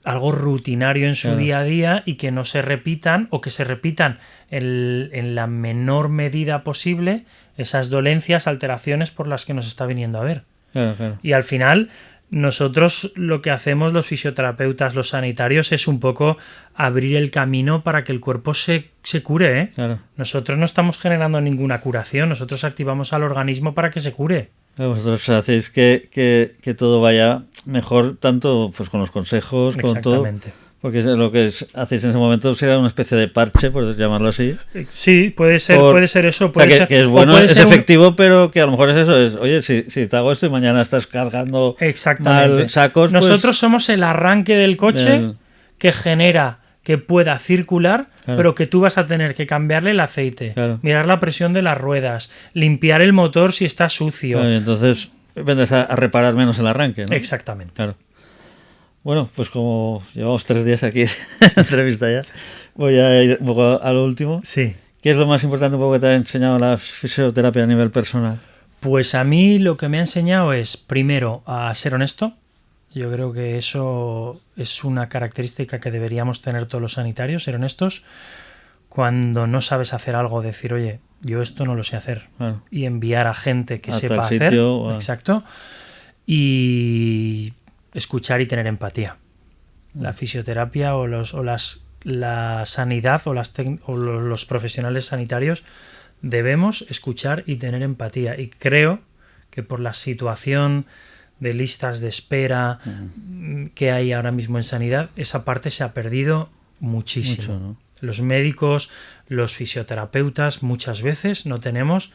S2: algo rutinario en su día a día y que no se repitan o que se repitan en la menor medida posible esas dolencias, alteraciones por las que nos está viniendo a ver.
S1: Claro.
S2: Y al final... Nosotros lo que hacemos los fisioterapeutas, los sanitarios, es un poco abrir el camino para que el cuerpo se cure, ¿eh?
S1: Claro.
S2: Nosotros no estamos generando ninguna curación, nosotros activamos al organismo para que se cure.
S1: Vosotros hacéis que todo vaya mejor, tanto pues con los consejos, con todo. Porque lo que hacéis en ese momento será una especie de parche, por llamarlo así.
S2: Sí, puede ser eso.
S1: Puede ser, que es bueno, es efectivo, pero que a lo mejor es eso. Oye, si te hago esto y mañana estás cargando mal sacos...
S2: Nosotros somos el arranque del coche que genera que pueda circular, pero que tú vas a tener que cambiarle el aceite, mirar la presión de las ruedas, limpiar el motor si está sucio.
S1: Y entonces vendrás a reparar menos el arranque, ¿no?
S2: Exactamente.
S1: Claro. Bueno, pues como llevamos 3 días aquí de entrevista ya, voy a ir un poco a lo último.
S2: Sí.
S1: ¿Qué es lo más importante un poco que te ha enseñado la fisioterapia a nivel personal?
S2: Pues a mí lo que me ha enseñado es, primero, a ser honesto. Yo creo que eso es una característica que deberíamos tener todos los sanitarios, ser honestos. Cuando no sabes hacer algo, decir, oye, yo esto no lo sé hacer.
S1: Claro.
S2: Y enviar a gente que sepa hacer. Exacto. Y... escuchar y tener empatía. La fisioterapia la sanidad o los profesionales sanitarios debemos escuchar y tener empatía. Y creo que por la situación de listas de espera que hay ahora mismo en sanidad, esa parte se ha perdido muchísimo.
S1: Mucho, ¿no?
S2: Los médicos, los fisioterapeutas, muchas veces no tenemos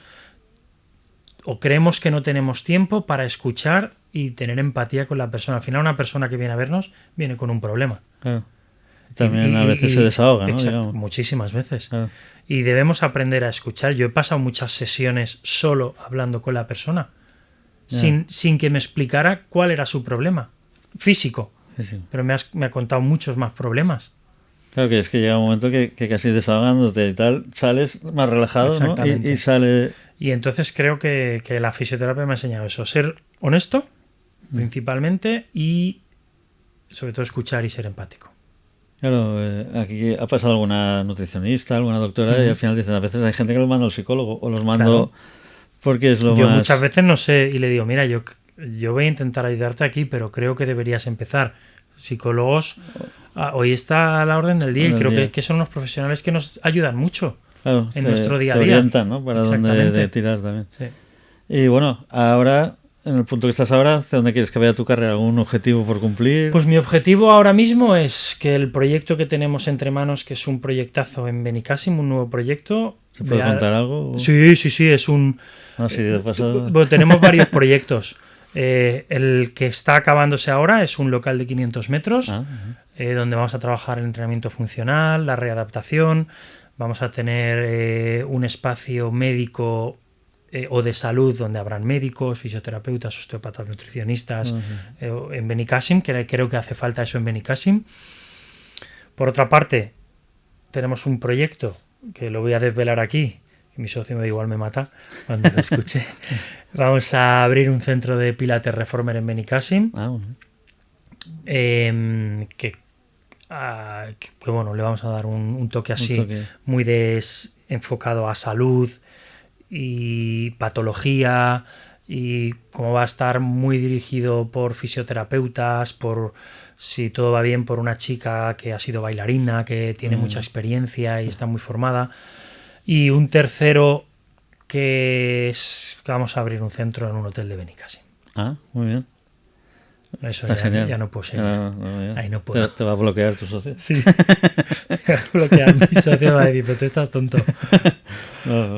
S2: o creemos que no tenemos tiempo para escuchar y tener empatía con la persona. Al final, una persona que viene a vernos viene con un problema.
S1: Claro. También a veces se desahoga, ¿no?
S2: Exacto,
S1: Digamos.
S2: muchísimas veces.
S1: Claro.
S2: Y debemos aprender a escuchar. Yo he pasado muchas sesiones solo hablando con la persona, sin que me explicara cuál era su problema físico.
S1: Sí.
S2: Pero me ha contado muchos más problemas.
S1: Claro, que es que llega un momento que casi desahogándote y tal, sales más relajado, ¿no? Y sale...
S2: Y entonces creo que la fisioterapia me ha enseñado eso. Ser honesto, principalmente, y sobre todo escuchar y ser empático.
S1: Claro, aquí ha pasado alguna nutricionista, alguna doctora, y al final dicen, a veces hay gente que los manda al psicólogo, o los mando porque es lo
S2: yo
S1: más...
S2: muchas veces no sé, y le digo, mira, yo voy a intentar ayudarte aquí, pero creo que deberías empezar. Psicólogos, hoy está a la orden del día, y creo que son unos profesionales que nos ayudan mucho en nuestro día a día.
S1: Te orientan, ¿no? Para dónde de tirar también.
S2: Sí.
S1: Y bueno, ahora... En el punto que estás ahora, ¿hacia dónde quieres que vaya tu carrera? ¿Algún objetivo por cumplir?
S2: Pues mi objetivo ahora mismo es que el proyecto que tenemos entre manos, que es un proyectazo en Benicàssim, un nuevo proyecto...
S1: ¿Se puede contar algo?
S2: Sí, es un...
S1: sí, de paso...
S2: Bueno, tenemos varios proyectos. El que está acabándose ahora es un local de 500 metros, donde vamos a trabajar el entrenamiento funcional, la readaptación, vamos a tener un espacio médico o de salud donde habrán médicos, fisioterapeutas, osteópatas, nutricionistas en Benicàssim, que creo que hace falta eso en Benicàssim. Por otra parte, tenemos un proyecto que lo voy a desvelar aquí, que mi socio igual me mata cuando lo escuche. Vamos a abrir un centro de Pilates Reformer en Benicàssim, que bueno, le vamos a dar un toque así, muy enfocado a salud y patología, y como va a estar muy dirigido por fisioterapeutas, por, si todo va bien, por una chica que ha sido bailarina, que tiene mucha experiencia y está muy formada, y un tercero que vamos a abrir un centro en un hotel de Benicàssim.
S1: Muy bien.
S2: Eso
S1: está genial.
S2: Ya no puedo seguir. Ahí no puedo.
S1: ¿Te va a bloquear tu socio?
S2: Sí. Me va a bloquear mi socio, va a decir, pero tú estás tonto.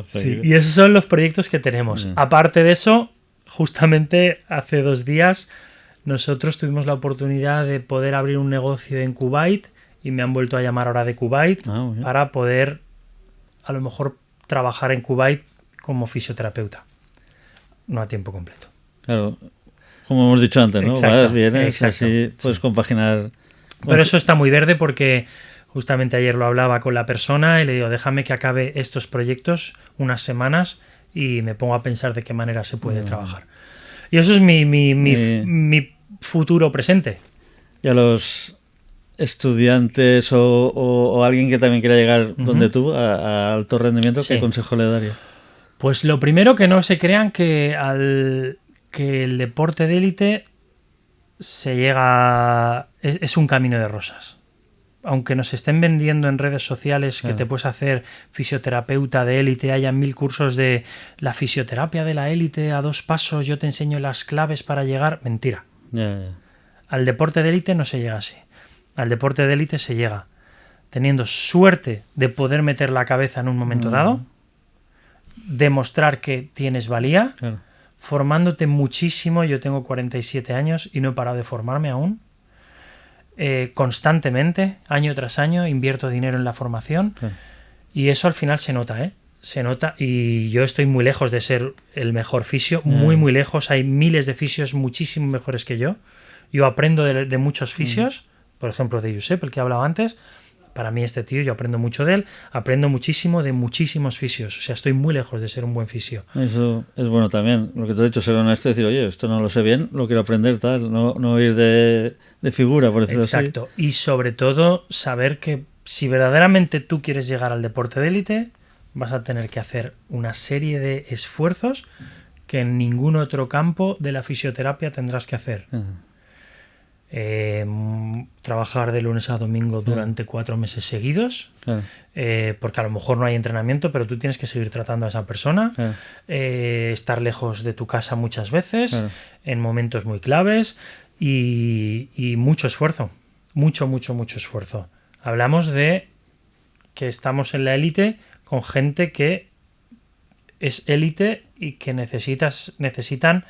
S2: Sí. Y esos son los proyectos que tenemos. Aparte de eso, justamente hace 2 días nosotros tuvimos la oportunidad de poder abrir un negocio en Kuwait, y me han vuelto a llamar ahora de Kuwait para poder a lo mejor trabajar en Kuwait como fisioterapeuta, no a tiempo completo.
S1: Claro, como hemos dicho antes, ¿no?
S2: Exacto,
S1: vas, vienes, así puedes compaginar.
S2: Pero eso está muy verde, porque justamente ayer lo hablaba con la persona y le digo, déjame que acabe estos proyectos unas semanas y me pongo a pensar de qué manera se puede trabajar. Y eso es mi futuro presente.
S1: Y a los estudiantes o alguien que también quiera llegar donde tú, a alto rendimiento, ¿qué consejo le daría?
S2: Pues lo primero, que no se crean que el deporte de élite es un camino de rosas. Aunque nos estén vendiendo en redes sociales que te puedes hacer fisioterapeuta de élite, haya 1000 cursos de la fisioterapia de la élite a 2 pasos, yo te enseño las claves para llegar. Mentira. Al deporte de élite no se llega así. Al deporte de élite se llega teniendo suerte de poder meter la cabeza en un momento dado, demostrar que tienes valía, formándote muchísimo. Yo tengo 47 años y no he parado de formarme aún. Constantemente, año tras año, invierto dinero en la formación, y eso al final se nota, se nota, y yo estoy muy lejos de ser el mejor fisio, muy lejos. Hay miles de fisios muchísimo mejores que yo. Yo aprendo de muchos fisios, por ejemplo de Josep, el que hablaba antes. Para mí este tío, yo aprendo mucho de él, aprendo muchísimo de muchísimos fisios. O sea, estoy muy lejos de ser un buen fisio.
S1: Eso es bueno también, lo que te he dicho, ser honesto y decir, oye, esto no lo sé bien, lo quiero aprender, tal, no ir de figura, por decirlo así.
S2: Exacto, y sobre todo saber que si verdaderamente tú quieres llegar al deporte de élite, vas a tener que hacer una serie de esfuerzos que en ningún otro campo de la fisioterapia tendrás que hacer. Trabajar de lunes a domingo durante 4 meses seguidos, porque a lo mejor no hay entrenamiento, pero tú tienes que seguir tratando a esa persona, estar lejos de tu casa muchas veces, en momentos muy claves, y mucho esfuerzo, mucho esfuerzo. Hablamos de que estamos en la élite con gente que es élite y que necesitan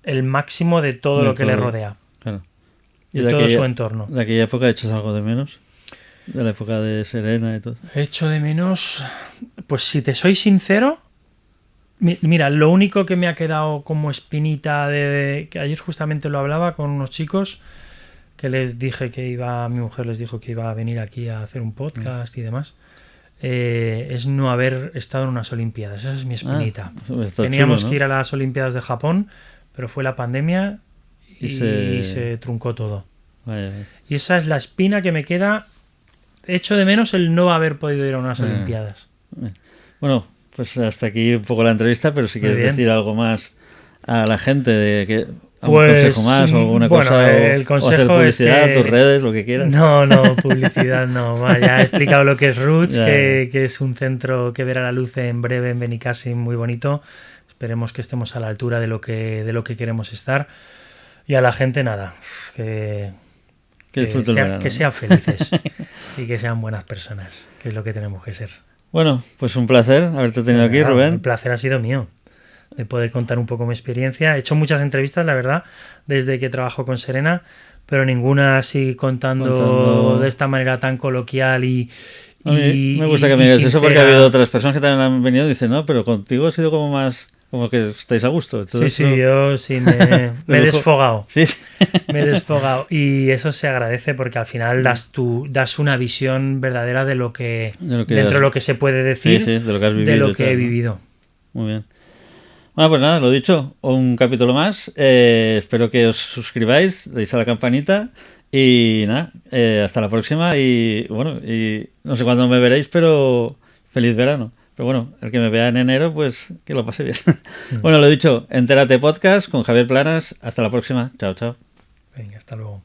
S2: el máximo de todo
S1: De
S2: lo que le
S1: todo.
S2: rodea,
S1: Claro.
S2: de todo su entorno.
S1: ¿De aquella época echas algo de menos? De la época de Serena y todo.
S2: Echo de menos, pues si te soy sincero, mira, lo único que me ha quedado como espinita que ayer justamente lo hablaba con unos chicos que les dije mi mujer les dijo que iba a venir aquí a hacer un podcast y demás, es no haber estado en unas Olimpiadas. Esa es mi espinita. Teníamos
S1: chulo, ¿no?
S2: que ir a las Olimpiadas de Japón, pero fue la pandemia y se truncó todo.
S1: Vaya.
S2: Y esa es la espina que me queda. Echo de menos el no haber podido ir a unas Olimpiadas.
S1: Bueno, pues hasta aquí un poco la entrevista, pero si
S2: Muy
S1: quieres
S2: bien.
S1: decir algo más a la gente, de que un
S2: Pues,
S1: consejo más o alguna
S2: bueno,
S1: cosa,
S2: el
S1: o
S2: consejo
S1: hacer publicidad,
S2: es que-
S1: tus redes, lo que quieras.
S2: No, publicidad no. Ya he explicado lo que es Roots,
S1: Ya.
S2: que es un centro que verá la luz en breve en Benicàssim, muy bonito. Esperemos que estemos a la altura de lo que queremos estar. Y a la gente nada, que
S1: disfrute el verano,
S2: que
S1: ¿no?
S2: sean felices y que sean buenas personas, que es lo que tenemos que ser.
S1: Bueno, pues un placer haberte tenido aquí,
S2: Nada,
S1: Rubén.
S2: El placer ha sido mío de poder contar un poco mi experiencia. He hecho muchas entrevistas, la verdad, desde que trabajo con Serena, pero ninguna así contando de esta manera tan coloquial
S1: A mí me gusta que me digas eso, porque ha habido otras personas que también han venido y dicen, no, pero contigo ha sido como más, como que estáis a gusto. Entonces,
S2: Sí, yo sí me he desfogado.
S1: Sí.
S2: Me he desfogado. Y eso se agradece porque al final das una visión verdadera de lo que dentro de lo que se puede decir,
S1: de lo que has vivido.
S2: De lo
S1: y
S2: que
S1: tal,
S2: he
S1: ¿no?
S2: vivido.
S1: Muy bien. Bueno, pues nada, lo dicho, un capítulo más. Espero que os suscribáis, deis a la campanita y nada, hasta la próxima. Y bueno, y no sé cuándo me veréis, pero feliz verano. Pero bueno, el que me vea en enero, pues que lo pase bien. Bueno, lo dicho, Entérate Podcast con Javier Planas. Hasta la próxima. Chao, chao.
S2: Venga, hasta luego.